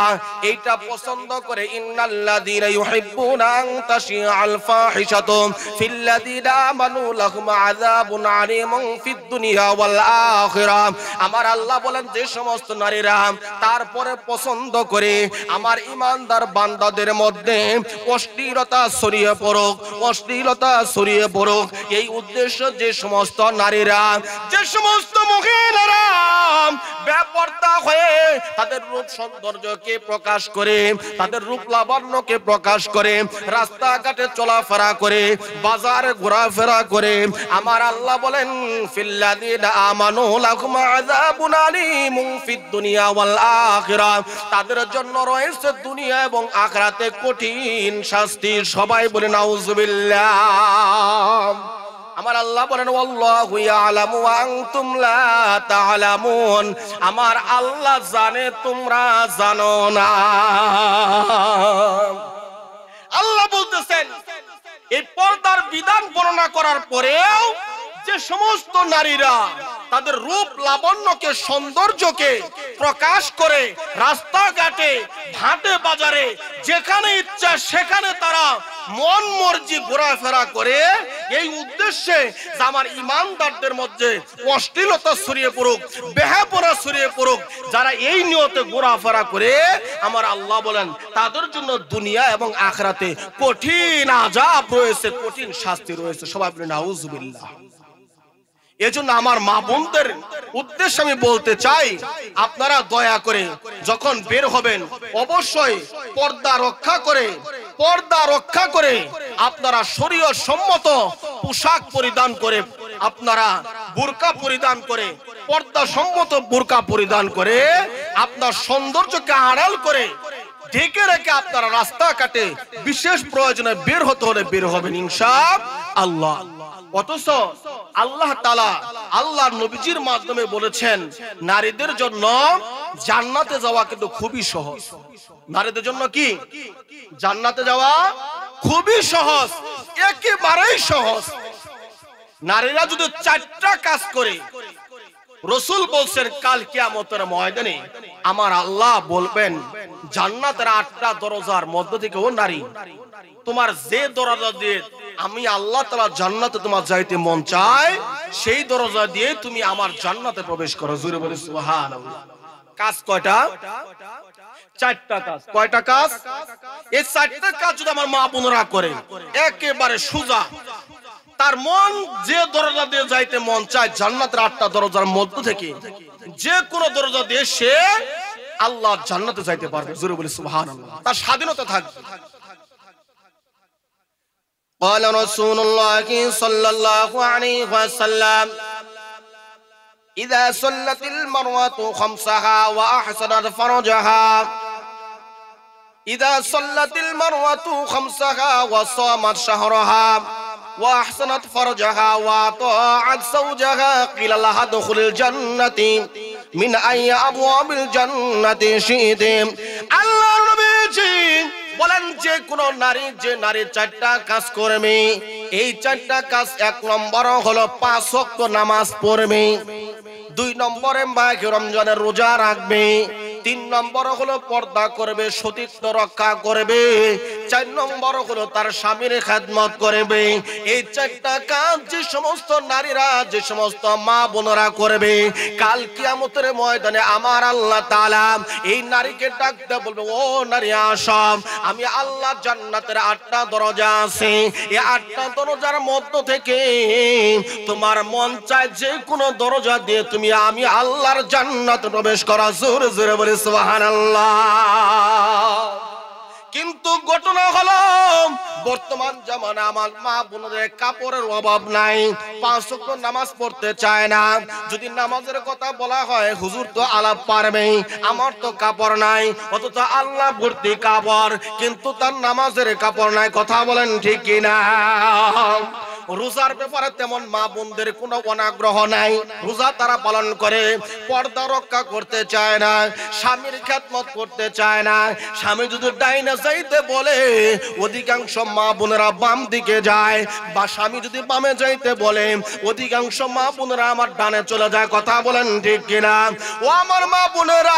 এইটা পছন্দ করে ইন্নাল্লাযীনা ইউহিব্বুনা আন তাশিআল ফাহিশাতু ফিল্লাযীনা আমানু লাহুম আযাবুন আলীমুন ফিদ দুনিয়া ওয়াল আখিরাহ আমার আল্লাহ বলেন যে সমস্ত নারীরা তারপরে পছন্দ করে আমার ঈমানদার বান্দাদের মধ্যে অশ্লীলতা ছড়িয়ে পড়ুক এই উদ্দেশ্য যে সমস্ত নারীরা যে সমস্ত মহিলারা বেপরদা হয়ে তাদের রূপ সৌন্দর্যকে প্রকাশ করে তাদের রূপ লাবণ্যকে প্রকাশ করে রাস্তাঘাটে চলাফেরা করে বাজারে ঘোরাফেরা করে আমার আল্লাহ বলেন ফিল্লাযীনা আমানু লাহুম আযাবুন আলীমুন ফিদ দুনিয়া ওয়াল আখিরাহ তাদের জন্য রয়েছে দুনিয়া এবং আখিরাতে কঠিন শাস্তি সবাই বলে নাউজুবিল্লাহ আমার আল্লাহ বলেন আল্লাহু ইয়ালামু ওয়া আনতুম লা তা'লামুন আমার আল্লাহ জানে তোমরা জানো না আল্লাহ বলতেছেন এই পর্দার বিধান বর্ণনা করার পরেও যে সমস্ত নারীরা তাদের রূপ লাবণ্যকে সৌন্দর্যকে প্রকাশ করে রাস্তাঘাটে ঘাটে বাজারে যেখানে ইচ্ছা সেখানে তারা মন মর্জি ঘোরাফেরা করে এই উদ্দেশ্যে যে আমার ঈমানদারদের মধ্যে অশ্লীলতা ছড়িয়ে পড়ুক, বেহায়াপনা ছড়িয়ে পড়ুক, যারা এই নিয়তে ঘোরাফেরা করে আমার আল্লাহ বলেন তাদের জন্য দুনিয়া এবং আখিরাতে কঠিন আযাব রয়েছে, কঠিন শাস্তি রয়েছে। সবাই বলেন নাউযুবিল্লাহ। এজন্য আমার মা বোনদের উদ্দেশ্যে আমি বলতে চাই, আপনারা দয়া করে যখন বের হবেন অবশ্যই পর্দা রক্ষা করে আপনারা শরীয়ত সম্মত পোশাক পরিধান করে, আপনারা বুরকা পরিধান করে, পর্দা সম্মত বুরকা পরিধান করে আপনার সৌন্দর্যকে আড়াল করে ঢেকে রেখে আপনারা রাস্তাঘাটে বিশেষ প্রয়োজনে বের হতে হলে বের হবেন ইনশাআল্লাহ। অথচ আল্লাহ তাআলা আল্লাহর নবীজির মাধ্যমে বলেছেন নারীদের জন্য জান্নাতে যাওয়া কিন্তু খুবই সহজ। নারীদের জন্য কি জান্নাতে যাওয়া খুবই সহজ, একেবারেই সহজ। নারীরা যদি 4টা কাজ করে, রাসূল বলছেন কাল কিয়ামতের ময়দানে আমার আল্লাহ বলবেন জান্নাতের 8টা দরজার মধ্য থেকে ও নারী, তোমার যে দরজা দিয়ে আমি আল্লাহ তাআলা জান্নাতে তোমার যাইতে মন চায় সেই দরজা দিয়ে তুমি আমার জান্নাতে প্রবেশ করো। জোরে বলে সুবহানাল্লাহ। কাজ কয়টা? 4টা কাজ। কয়টা কাজ? এই 4টা কাজ যদি আমার মা বোনরা করে একেবারে সোজা, তার মন যে দরজা দিয়ে যাইতে মন চায় জান্নাতের 8টা দরজার মধ্য থেকে যে কোনো দরজা দিয়ে সে আল্লাহ জান্নাতে যাইতে পারবে। জোরে বলে সুবহানাল্লাহ। তার স্বাধীনতা থাকবে। قال رسول الله صلى الله عليه وسلم إذا صلت المرأة خمسها وأحسنت فرجها إذا صلت المرأة خمسها وصامت شهرها وأحسنت فرجها وأطاعت زوجها قيل لها ادخل الجنة من أي أبواب الجنة شئت। আল্লাহ নবীজি বলেন যে কোন নারী যে নারী 4টা কাজ করবে, এই 4টা কাজ 1 নম্বর হলো 5 ওয়াক্ত নামাজ পড়বে, 2 নম্বরে মাহে রমজানের রোজা রাখবে, 3 নম্বর হলো পর্দা করবে, সতীত্ব রক্ষা করবে, 4 নম্বর হলো তার স্বামীর খেদমত করবে। এই 4টা কাজ যে সমস্ত নারীরা, যে সমস্ত মা বোনেরা করবে, কাল কিয়ামতের ময়দানে আমার আল্লাহ তাআলা এই নারীকে ডাকতে বলবে, ও নারী আসো, আমি আল্লাহ জান্নাতের 8টা দরজা আছে, এই 8টা দরজার মধ্য থেকে তোমার মন চায় যে কোনো দরজা দিয়ে তুমি আমি আল্লাহর জান্নাতে প্রবেশ করা। জোরে জোরে বলে সুবহানাল্লাহ। কিন্তু ঘটনা হলো বর্তমান জামানা আমার মা বোনদের কাপড়ের অভাব নাই, 5 ওয়াক্ত নামাজ পড়তে চায় না। যদি নামাজের কথা বলা হয় হুজুর তো আলাপ পারবে, আমার তো কাপড় নাই, অথচ আল্লাহ ভর্তি কাপড়, কিন্তু তার নামাজের কাপড় নাই। কথা বলেন ঠিক কিনা? রোজার ব্যাপারে তেমন মা বোনদের কোনো অনাগ্রহ নাই, রোজা তারা পালন করে, পর্দা রক্ষা করতে চায় না, স্বামীর খেদমত করতে চায় না। স্বামী যদি ডাইনে যাইতে বলে অধিকাংশ মা বোনেরা বাম দিকে যায়, বা স্বামী যদি বামে যাইতে বলে অধিকাংশ মা বোনেরা আমার ডানে চলে যায়। কথা বলেন ঠিক কিনা? ও আমার মা বোনেরা,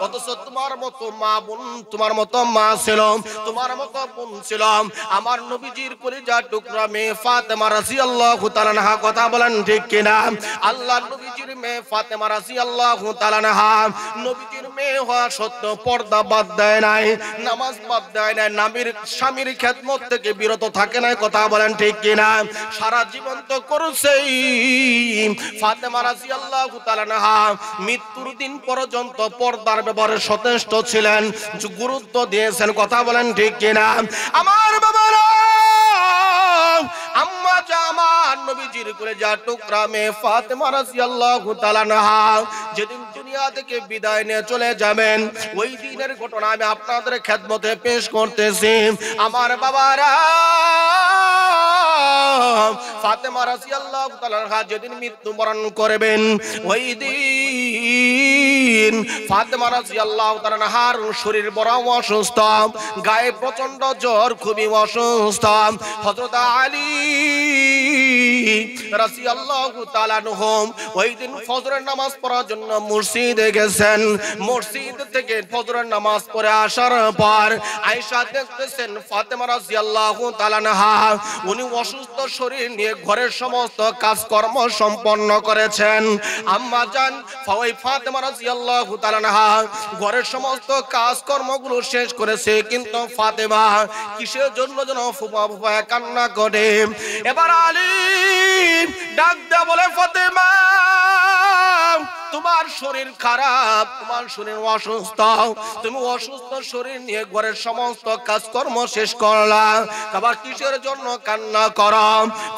অথচ তোমার মতো মা বোন, তোমার মতো মা ছিল, তোমার মতো বোন ছিল আমার নবীজির কলিজার টুকরা মেয়ে ফাতেমা রাদিয়াল্লাহু তাআলা আনহা। কথা বলেন ঠিক কিনা? আল্লাহর নবীজির মেয়ে ফাতেমা রাদিয়াল্লাহু তাআলা আনহা নবীজির মেয়ে হওয়া সত্ত্বেও পর্দা বাদ দেয় নাই, নামাজ বাদ দেয় নাই, স্বামীর খেদমত থেকে বিরত থাকে নাই। কথা বলেন ঠিক কিনা? সারা জীবন তো করছেই। ফাতেমা রাদিয়াল্লাহু তাআলা আনহা মৃত্যুর দিন পর্যন্ত পর্দার ব্যাপারে সচেষ্ট ছিলেন, গুরুত্ব দিয়েছেন। কথা বলেন ঠিক কিনা? আমার বাবারা, আম্মা জামান নবীজির কলিজার টুকরা মেয়ে ফাতেমা রাদিয়াল্লাহু তাআলা আনহা যেদিন দুনিয়া থেকে বিদায় নিয়ে চলে যাবেন, ওই দিনের ঘটনা আমি আপনাদের খেদমতে পেশ করতেছি। আমার বাবারা, ফাতেমা রাদিয়াল্লাহু তাআলা আনহা যেদিন মৃত্যুবরণ করবেন, ওই দিন ফাতেমা রাদিয়াল্লাহু তাআলা আনহার শরীর বড় অসুস্থ, গায়ে প্রচন্ড জ্বর, খুবই অসুস্থ। হযরত আলী রাদিয়াল্লাহু তাআলা আনহুম ওই দিন ফজরের নামাজ পড়ার জন্য মসজিদে গেছেন। মসজিদ থেকে ফজরের নামাজ পড়ে আসার পর আয়েশা দেখতেছেন ফাতেমা রাদিয়াল্লাহু তাআলা আনহা উনি অসুস্থ শরীর নিয়ে ঘরের সমস্ত কাজকর্ম সম্পন্ন করেছেন। আম্মা জান ফাতেমা রাদিয়াল্লাহু তাআলা আনহা ঘরের সমস্ত কাজকর্মগুলো শেষ করেছে, কিন্তু ফাতেমা কিসের জন্য যেন ফুপা ফুপা কান্না করে। এবার আলী ডাক দেয়া বলে, ফাতেমা তোমার শরীর খারাপ, তোমার শরীর অসুস্থ, তুমি অসুস্থ শরীর নিয়ে ঘরের সমস্ত কাজকর্ম শেষ করলা, আবার কিসের জন্য কান্না করো?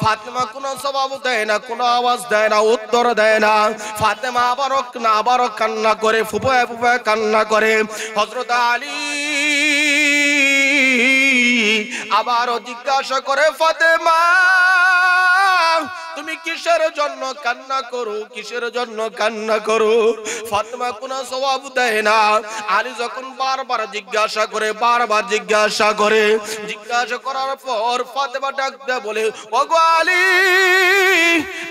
ফাতেমা কোনো জবাব দেয় না, কোনো আওয়াজ দেয় না, উত্তর দেয় না। ফাতেমা আবারও কান্না করে, ফুপায় ফুপায় কান্না করে। হযরত আলী আবারও জিজ্ঞাসা করে, ফাতেমা তুমি কিসের জন্য কান্না করো, কিসের জন্য কান্না করো? ফাতেমা কোনো জবাব দেয় না। আলী যখন বারবার জিজ্ঞাসা করে, জিজ্ঞাসা করার পর ফাতেমা ডাক দেয়া বলে, ওগো আলী,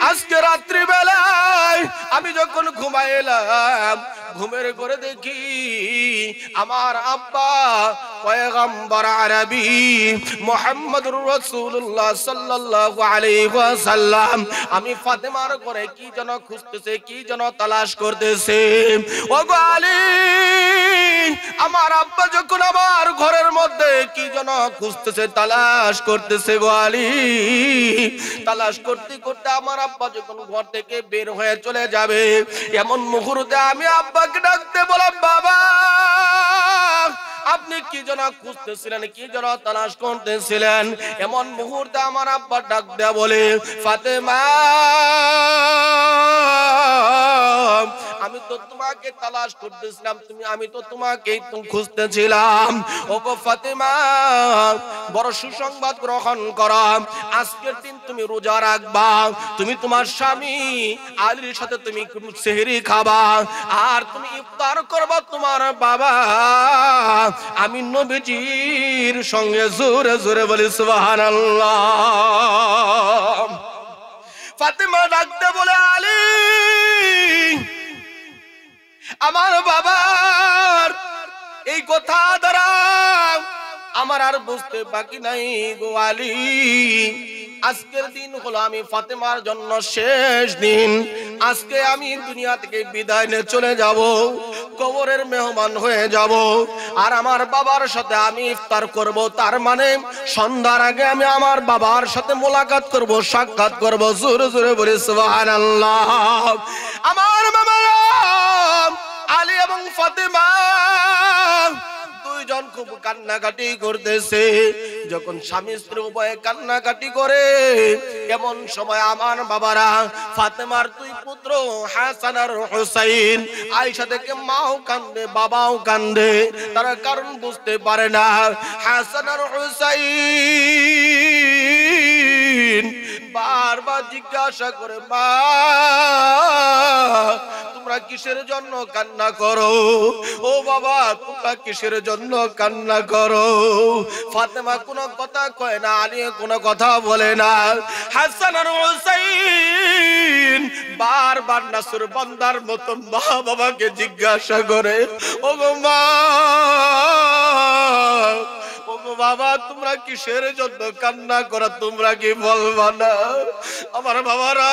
আজকে রাত্রি বেলায় আমি যখন ঘুমাইলাম, ঘুমের ঘরে দেখি আমার আব্বা পয়গম্বর আরবি মুহাম্মদুর রাসূলুল্লাহ সাল্লাল্লাহু আলাইহি ওয়াসাল্লাম আমি ফাতেমার ঘরে কি যেন খুঁজতেছে, কি যেন তালাশ করতেছে। ওগো আলী, আমার আব্বা যখন আমার ঘরের মধ্যে কি যেন খুঁজতেছে, তালাশ করতেছে গো আলী। তালাশ করতে করতে আমার আব্বা যখন ঘর থেকে বের হয়ে চলে যাবে, এমন মুহূর্তে আমি আব্বাকে ডাকতে বললাম, বাবা আপনি কি যেন খুঁজতেছিলেন, কি যেন তালাশ করতেছিলেন? এমন মুহূর্তে আমার আব্বা ডাক দেয়া বলে, ফাতেমা আমি তো তোমাকে তালাশ করতেছিলাম, আমি তো তোমাকেই খুঁজতেছিলাম। ওগো ফাতেমা, বড় সুসংবাদ গ্রহণ করো, আজকের দিন তুমি রোজা রাখবা, তুমি তোমার স্বামী আলীর সাথে তুমি সেহরি খাবা, আর তুমি ইফতার করবা তোমার বাবা আমি নবীজির সঙ্গে। জোরে জোরে বলি সুবহানাল্লাহ। ফাতেমা ডাকতে বলে, আলী আমার বাবার এই কথা দ্বারা আমার আর বুঝতে বাকি নাই গো আলী। আজকের দিন হলো আমি ফাতেমার জন্য শেষ দিন। আজকে আমি দুনিয়া থেকে বিদায় নিয়ে চলে যাব, কবরের মেহমান হয়ে যাব, আর আমার বাবার সাথে আমি ইফতার করব। তার মানে সন্ধ্যার আগে আমি আমার বাবার সাথে মোলাকাত করব, সাক্ষাৎ করব। জোরে জোরে বলি সুবহানাল্লাহ। আমার বাবারা আলী এবং ফাতেমা দুইজন খুব কান্নাকাটি করতেছে। যখন স্বামী স্ত্রী উভয়ে কান্নাকাটি করে, এমন সময় আমার বাবারা ফাতেমার দুই পুত্র হাসান আর হুসাইন, আয়েশা থেকে মাও কান্দে বাবাও কান্দে, তারা কারণ বুঝতে পারে না। হাসান আর হুসাইন বারবার জিজ্ঞাসা করে, মা তোমরা কিসের জন্য কান্না করো? ও বাবা তোমরা কিসের জন্য কান্না করো? ফাতেমা কোনো কথা কয় না, আলী কোনো কথা বলে না। হাসান আর হুসাইন বারবার নাসুর বান্দার মতো মা বাবাকে জিজ্ঞাসা করে, ও গো মা, ও গো বাবা তোমরা কিসের জন্য কান্না করো? তোমরা কি বলবা না? আমার বাবারা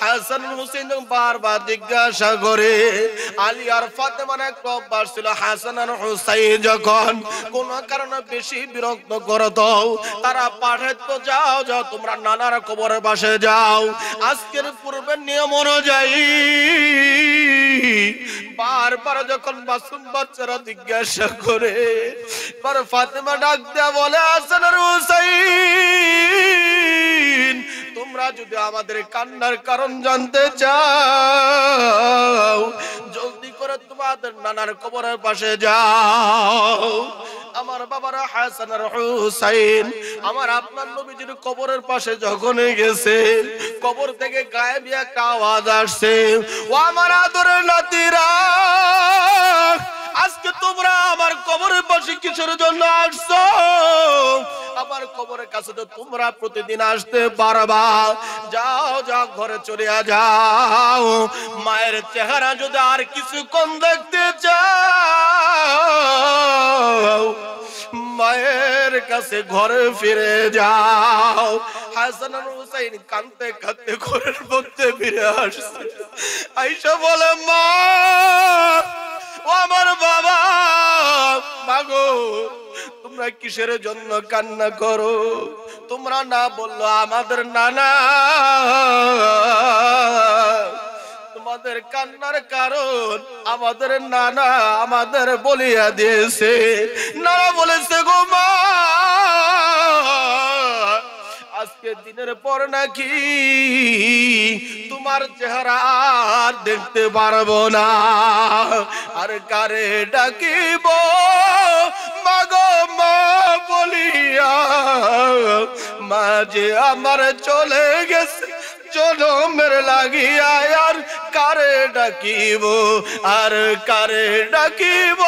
হাসান হুসাইন বারবার জিজ্ঞাসা করে। আলী আর ফাতেমার একটা অভ্যাস ছিল, হাসান আর হুসাইন যখন কোন কারণে বেশি বিরক্ত করত, তারা পাঠাতো, যাও যাও তোমরা নানার কবরের পাশে যাও। আজকের পূর্বের নিয়ম অনুযায়ী বারবার যখন মাসুম বাচ্চারা জিজ্ঞাসা করে, পর ফাতেমা ডাক দেয়া বলে, হাসান আর হুসাইন তোমরা যদি আমাদের কান্নার কারণ জানতে চাও, জলদি করে তোমাদের নানার কবরের পাশে যাও। আমার বাবারা হাসান আর হুসাইন আমার আপনার নবীজির কবরের পাশে যখন গেছে, কবর থেকে গায়েবী একটা আওয়াজ আসছে, ও আমার আদরের নাতিরা, আজকে তোমরা আমার কবরের পাশে কিসের জন্য আসছো? আমার কবরের কাছে তো তোমরা প্রতিদিন আসতে পারবা। যাও যাও ঘরে চলে যাও। মায়ের চেহারা যদি আর কিছুক্ষণ দেখতে চাও, মায়ের কাছে ঘরে ফিরে যাও। হাসান আর হুসাইন কাঁদতে কাঁদতে ঘরের মধ্যে ফিরে আসছে। আয়েশা বলে, মা, ও আমার বাবা, মাগো, তোমরা কিসের জন্য কান্না করো? তোমরা না বললো আমাদের নানা তোমাদের কান্নার কারণ আমাদের নানা আমাদের বলিয়া দিয়েছে। নানা বলেছে, গো মা, আজকে দিনের পর নাকি তোমার চেহারা আর দেখতে পারবো না। আর কারে ডাকিব মাগো মা বলিয়া, মা যে আমার চলে গেছে জনমের লাগিয়া। আর কারে ডাকিব, আর কারে ডাকিব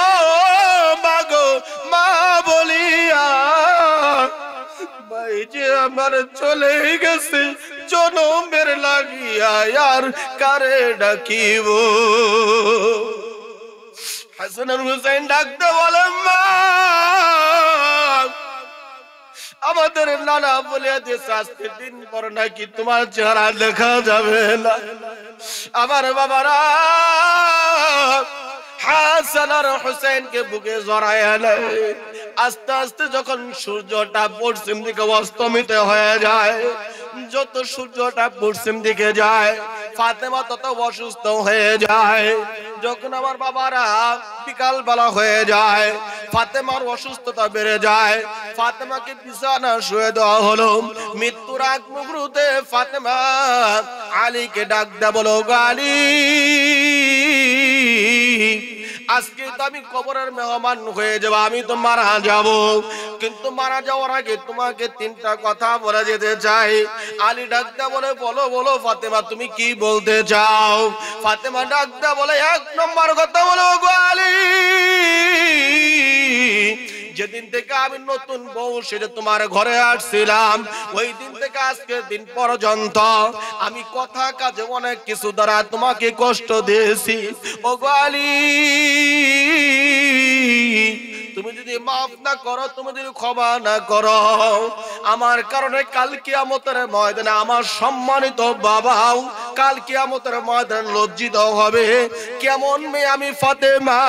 মাগো মা বলিয়া, ভাই যে আমার চলে গেছে জনমের লাগিয়া। আর কারে ডাকিব? হাসান আর হুসাইন ডাকতে বলে, মা, আমাদের নানা বলে দিয়েছে আজকের দিন পর নাকি তোমার চেহারা দেখা যাবে না। আমার বাবারা হাসান আর হুসাইনকে বুকে জড়ায় নেয়। আস্তে আস্তে যখন সূর্যটা পশ্চিম দিকে অস্তমিত হয়ে যায়, যত সূর্যটা পশ্চিম দিকে যায়, ফাতেমা তত অসুস্থ হয়ে যায়। যখন আমার বাবারা বিকাল বেলা হয়ে যায়, ফাতেমার অসুস্থতা বেড়ে যায়। ফাতেমাকে বিছানা শুয়ে দেওয়া হলো। মৃত্যুর আগ মুহূর্তে ফাতেমা আলীকে ডাক দেয়া, বলো, আলী, আজকে তো আমি কবরের মেহমান হয়ে যাব, আমি তো মারা যাব, কিন্তু মারা যাওয়ার আগে তোমাকে তিনটা কথা বলে যেতে চাই। আলী ডাক দেয়া বলে, বলো বলো ফাতেমা, তুমি কি বলতে চাও? ফাতেমা ডাক দেয়া বলে, এক নম্বর কথা বলো গো আলী, যেদিন থেকে আমি নতুন বউ সেটা তোমার ঘরে আসছিলাম, ওই দিন থেকে আজকের দিন পর্যন্ত আমি কথা কাজে অনেক কিছু দ্বারা তোমাকে কষ্ট দিয়েছি। ও গো আলী, তুমি যদি মাফ না করো, তুমি যদি ক্ষমা না করো, আমার কারণে কাল কিয়ামতের ময়দানে আমার সম্মানিত বাবাও কাল কিয়ামতের ময়দানে লজ্জিত হবে। কেমন মেয়ে আমি ফাতেমা,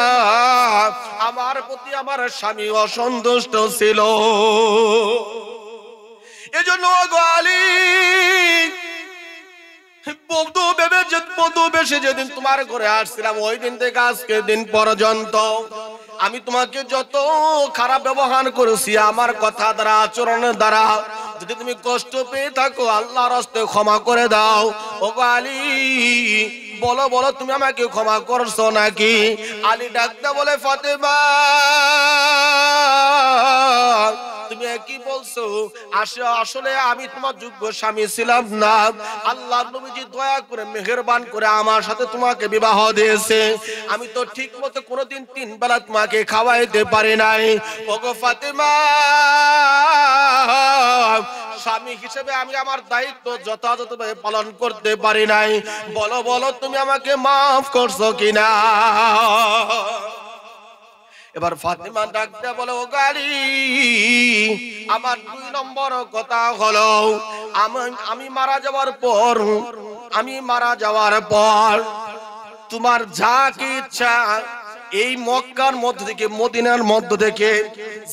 আমার প্রতি আমার স্বামী অসন্তুষ্ট ছিল। এজন্য গো আলী, বধূ বেশে যেদিন তোমার ঘরে আসছিলাম, ওই দিন থেকে আজকের দিন পর্যন্ত আমি তোমাকে যত খারাপ ব্যবহার করেছি, আমার কথা দ্বারা, আচরণের দ্বারা যদি তুমি কষ্ট পেয়ে থাকো, আল্লাহর হস্তে ক্ষমা করে দাও। ও আলী, বলো বলো, তুমি আমাকে ক্ষমা করছো নাকি? আলী ডাকতে বলে, ফাতেমা, তুমি কি বলছো? আসলে আমি তোমার যোগ্য স্বামী ছিলাম না। আল্লাহ নবীজি দয়া করে মেহেরবান করে আমার সাথে তোমাকে বিবাহ দিয়েছে। আমি তো ঠিক মতো কোনোদিন 3 বেলা তোমাকে খাওয়াইতে পারি নাই। ওগো ফাতেমা, স্বামী হিসেবে আমি আমার দায়িত্ব যথাযথভাবে পালন করতে পারি নাই। বলো বলো, তুমি আমাকে মাফ করছো কিনা? এবার ফাতেমা ডাকতে বলে, ও গাড়ি, আমার 2 নম্বর কথা হলো, আমি মারা যাওয়ার পর তোমার যা কি ইচ্ছা এই মক্কার মধ্য থেকে, মদিনার মধ্য থেকে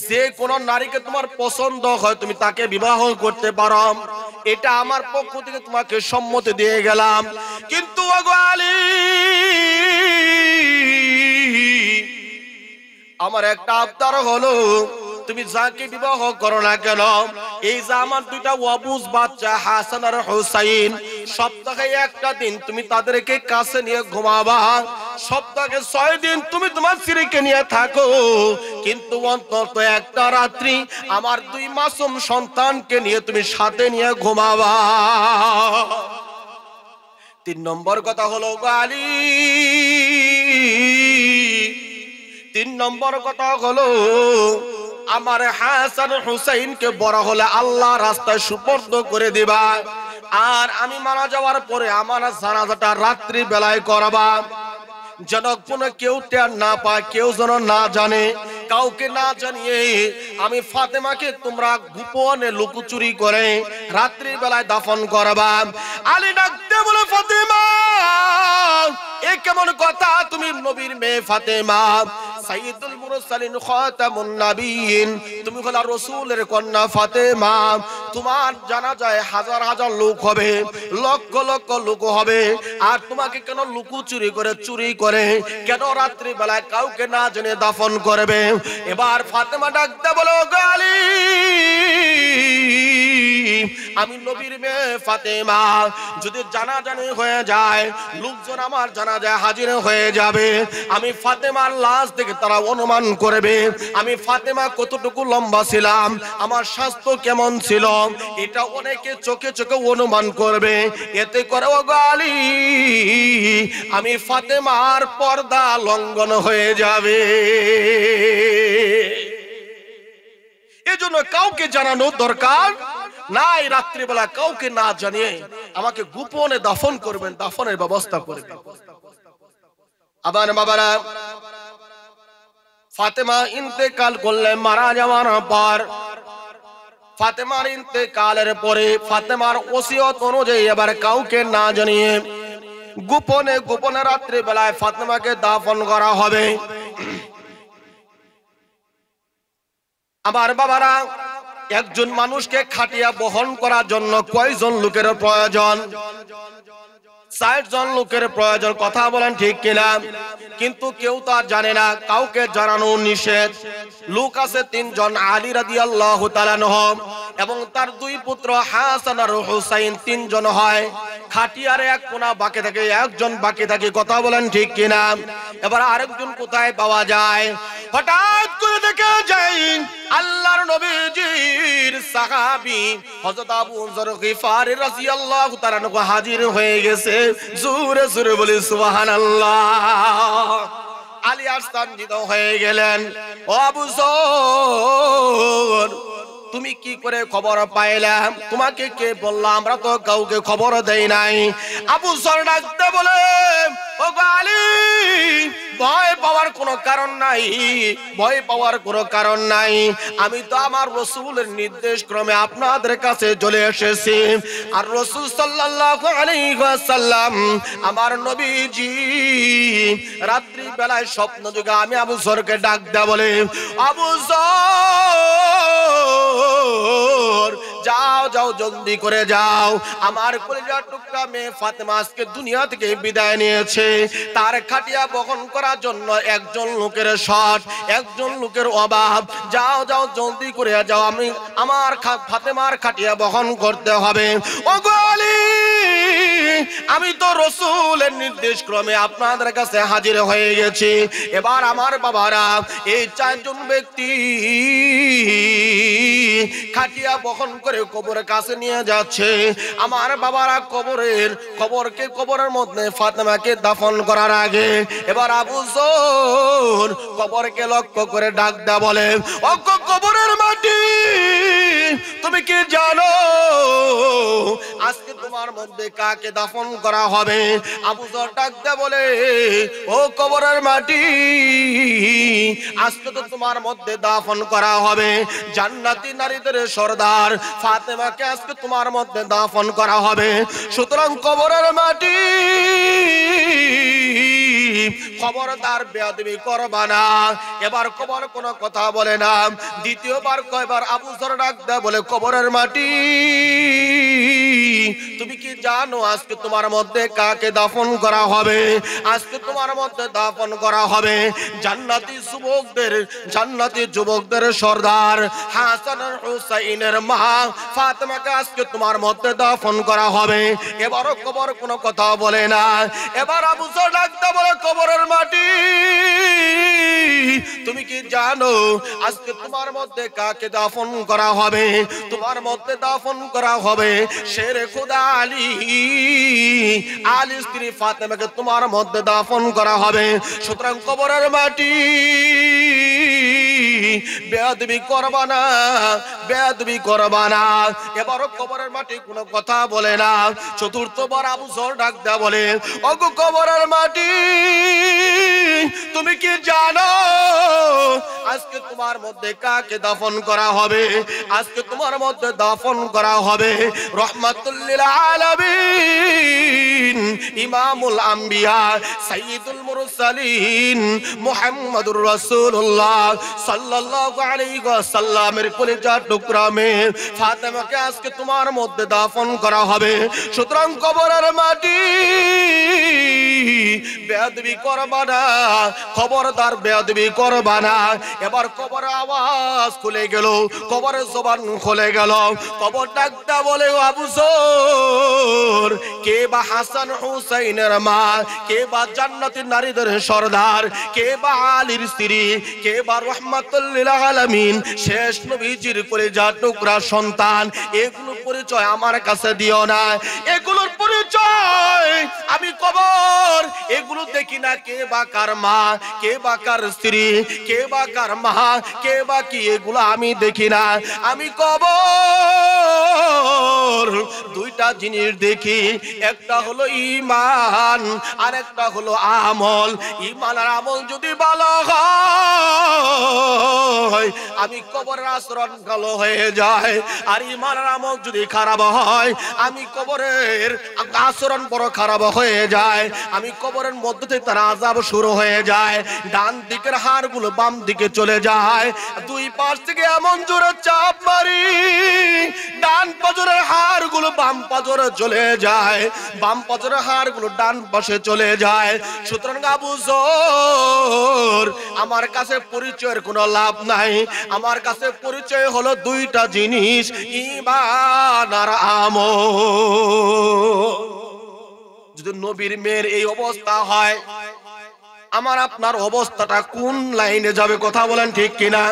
যে কোন নারীকে তোমার পছন্দ হয় তুমি তাকে বিবাহ করতে পারো। এটা আমার পক্ষ থেকে তোমাকে সম্মতি দিয়ে গেলাম। কিন্তু ওগো আলী, আমার একটা আবদার হলো, তুমি যাকে বিবাহ করো না কেন, এই যে আমার 2টা অবুঝ বাচ্চা হাসান আর হুসাইন, সপ্তাহে একটা দিন তুমি তাদেরকে কাছে নিয়ে ঘুমাবা। সপ্তাহে 6 দিন তুমি তোমার স্ত্রীকে নিয়ে থাকো, কিন্তু অন্তত একটা রাত্রি আমার 2 মাসুম সন্তানকে নিয়ে তুমি সাথে নিয়ে ঘুমাবা। 3 নম্বর কথা হলো, আলী, তিন নম্বর কথা হলো আমার হাসান হুসাইনকে বড় হলে আল্লাহ রাস্তায় সুপর্দ করে দিবা, আর আমি মারা যাওয়ার পরে আমার জানাজাটা রাত্রি বেলায় করাবা, যেন কোনো কেউ টের না পায়, কেউ যেন না জানে, কাউকে না জানিয়ে আমি ফাতেমাকে তোমরা গোপনে লুকোচুরি করে রাত্রি বেলায় দাফন করবা। আলী ডাকতে বলে, ফাতেমা এ কেমন কথা, তুমি নবীর মেয়ে ফাতেমা, সাইয়্যিদুল মুরসালিন খাতামুন নাবিয়্যিন, তুমি হলো রাসূলের কন্যা ফাতেমা, তোমার জানাজায় হাজার হাজার লোক হবে, লক্ষ লক্ষ লোক হবে, আর তোমাকে কেন লুকোচুরি করে চুরি করে কেন রাত্রি বেলায় কাউকে না জেনে দাফন করবে? এবার ফাতেমা ডাকতে বলো, আলী আমি নবীর মেয়ে ফাতেমা, যদি জানাজানি হয়ে যায় লোকজন আমার জানাজায় হাজির হয়ে যাবে, আমি ফাতেমার লাশ দেখে তারা অনুমান করবে আমি ফাতেমা কতটুকু লম্বা ছিলাম, আমার স্বাস্থ্য কেমন ছিল, এটা অনেকে চোখে চোখে অনুমান করবে, এতে করে ও আলী আমি ফাতেমার পর্দা লঙ্ঘন হয়ে যাবে। এজন্য কাউকে জানানো দরকার নাই, রাত্রিবেলা কাউকে না জানিয়ে আমাকে গোপনে দাফন করবেন, দাফনের ব্যবস্থা করবেন। আবার বাবারা, ফাতেমা ইন্তেকাল করলেন, মারা যাওয়ার পর ফাতেমার ইন্তেকালের পরে ফাতেমার ওসিয়ত অনুযায়ী এবার কাউকে না জানিয়ে গোপনে গোপনে রাত্রি বেলায় ফাতেমাকে দাফন করা হবে। আবার বাবারা, একজন মানুষকে খাটিয়া বহন করার জন্য কয়জন লোকের প্রয়োজন? 60 জন লোকের প্রয়োজন, কথা বলেন ঠিক কিনা? কিন্তু কেউ তো আর জানে না, কাউকে জানানো নিষেধ। লোক আছে 3 জন, আলী রাদিয়াল্লাহু তাআলা আনহু এবং তার 2 পুত্র হাসান আর হুসাইন, 3 জন হয়। খাটিয়ার এক কোণা বাকি থাকে, একজন বাকি থাকে, কথা বলেন ঠিক কিনা? এবার আরেকজন কোথায় পাওয়া যায়? হঠাৎ করে দেখে যাই আল্লাহর নবীজির সাহাবী হযরত আবু যর গিফারী রাদিয়াল্লাহু তাআলা আনহু হাজির হয়ে গেছে। জোরে জোরে বলি সুবহানাল্লাহ। আলী আস্তানজিত হয়ে গেলেন, ও আবু যর তুমি কি করে খবর পাইলাম? তোমাকে কে বলল? আমরা তো কাউকে খবর দেই নাই। আবু যর ডাকতে বলে, ও আলী ভয় পাওয়ার কোনো কারণ নাই, ভয় পাওয়ার কোনো কারণ নাই, আমি তো আমার রাসূলের নির্দেশ ক্রমে আপনাদের কাছে চলে এসেছি। আর রাসূল সাল্লাল্লাহু আলাইহি ওয়াসাল্লাম আমার নবীজি রাত্রি বেলায় স্বপ্ন যুগে আমি আবু যরকে ডাক দেয়া বলে, আবু যর যাও যাও জলদি করে যাও, আমার কলিজার টুকরা মেয়ে ফাতেমা আজকে দুনিয়া থেকে বিদায় নিয়েছে, তার খাটিয়া বহন করার জন্য একজন লোকের শর্ট, একজন লোকের অভাব, যাও যাও জলদি করে যাও, আমি আমার ফাতেমার খাটিয়া বহন করতে হবে। ও আলী আমি তো রাসূলের নির্দেশ ক্রমে আপনাদের কাছে হাজির হয়ে গেছি। এবার আমার বাবারা, এই 4 জন ব্যক্তি খাটিয়া বহন করে কবরের কাছে নিয়ে যাচ্ছে। আমার বাবারা কবরের মধ্যে ফাতেমাকে দাফন করার আগে এবার আবু যর কবরকে লক্ষ্য করে ডাক দেয়া বলে, ও কবরের মাটি তুমি কি জানো আজকে তোমার মধ্যে কাকে দাফন করা হবে? আবু যর ডাক দেয়া বলে, ও কবরের মাটি আজকে তো তোমার মধ্যে দাফন করা হবে জান্নাতি নারীদের সরদার ফাতেমাকে, আজকে তোমার মধ্যে দাফন করা হবে। সুতরাং কবরের মাটি খবরদার বেয়াদবি করবা না। এবার কবর কোনো কথা বলে না। দ্বিতীয়বার কয়বার আবু যর ডাক দেয়া বলে, কবরের মাটি তুমি কি জানো আজকে তোমার মধ্যে কাকে দাফন করা হবে? আজকে তোমার মধ্যে দাফন করা হবে জান্নাতি যুবকদের সরদার হাসান আর হুসাইনের মা ফাতেমাকে আজকে তোমার মধ্যে দাফন করা হবে। এবারও কবর কোনো কথা বলে না। এবার আবু যর ডাক দেয়া বলে, কবরের মাটি তুমি কি জানো আজকে তোমার মধ্যে কাকে দাফন করা হবে? তোমার মধ্যে দাফন করা হবে শেরে খুদা আলী, আলীর স্ত্রী ফাতেমাকে তোমার মধ্যে দাফন করা হবে। সুতরাং কবরের মাটি বেয়াদবি করবা না, বেয়াদবি করবা না। এবারও কবরের মাটি কোনো কথা বলে না। চতুর্থবার আবু যর ডাক দেয়া বলে, ওগো কবরের মাটি, তুমি কি জানো আজকে তোমার মধ্যে কাকে দাফন করা হবে? আজকে তোমার মধ্যে দাফন করা হবে রাহমাতুল লিল আলামিন, ইমামুল আম্বিয়া, সাইয়্যিদুল মুরসালিন, মুহাম্মাদুর রাসূলুল্লাহ সাল্লাল্লাহু আলাইহি ওয়াসাল্লামের কলিজার টুকরা মেয়ে ফাতেমাকে আজকে তোমার মধ্যে দাফন করা হবে। সুতরাং কবরের মাটি বেয়াদবি করবা না, খবরদার বেয়াদবি করবা না। এবার কবরের আওয়াজ খুলে গেল, কবরের জবান খুলে গেল। কবর ডাকটা বলে, আবু যর, কে বা হাসান হুসাইনের মা, কে বা জান্নাতের নারীদের সরদার, কে বা আলীর স্ত্রী, কে বা রাহমাতুল লিল আলামিন শেষ নবীজির কলিজার টুকরা সন্তান। এগুলো পরিচয় আমার কাছে দিও না, এগুলোর পরিচয় আমি কবর এগুলো দেখি না। কে বা কার মা, কে বা কার স্ত্রী, কে বা কার মা, কে বা কি, এগুলো আমি দেখি না। আমি কবর দুইটা জিনিস দেখি, একটা হলো ঈমান আর একটা হলো আমল। ঈমান আর আমল যদি ভালো হয় আমি কবরের আচরণ ভালো হয়ে যায়, আর ঈমান আর আমল যদি খারাপ হয় আমি কবরের আচরণ বড় খারাপ হয়ে যায়। আমি কবরের মধ্যে থেকে তার আযাব শুরু হয়ে যায়। ডান দিকের হাড়গুলো বাম দিকে চলে যায়, দুই পাশ থেকে এমন জোরে চাপ মারি ডান পাজরের হাড়গুলো বাম পাজরে চলে যায়, বাম পাজরের হাড়গুলো ডান পাশে চলে যায়। সুতরাং আবু যর, আমার কাছে পরিচয়ের কোনো লাভ নাই। আমার কাছে পরিচয় হলো দুইটা জিনিস, ঈমান আর আমল। যদি নবীর মেয়ের এই অবস্থা হয়, আমার আপনার অবস্থাটা কোন লাইনে যাবে? কথা বলেন ঠিক কিনা?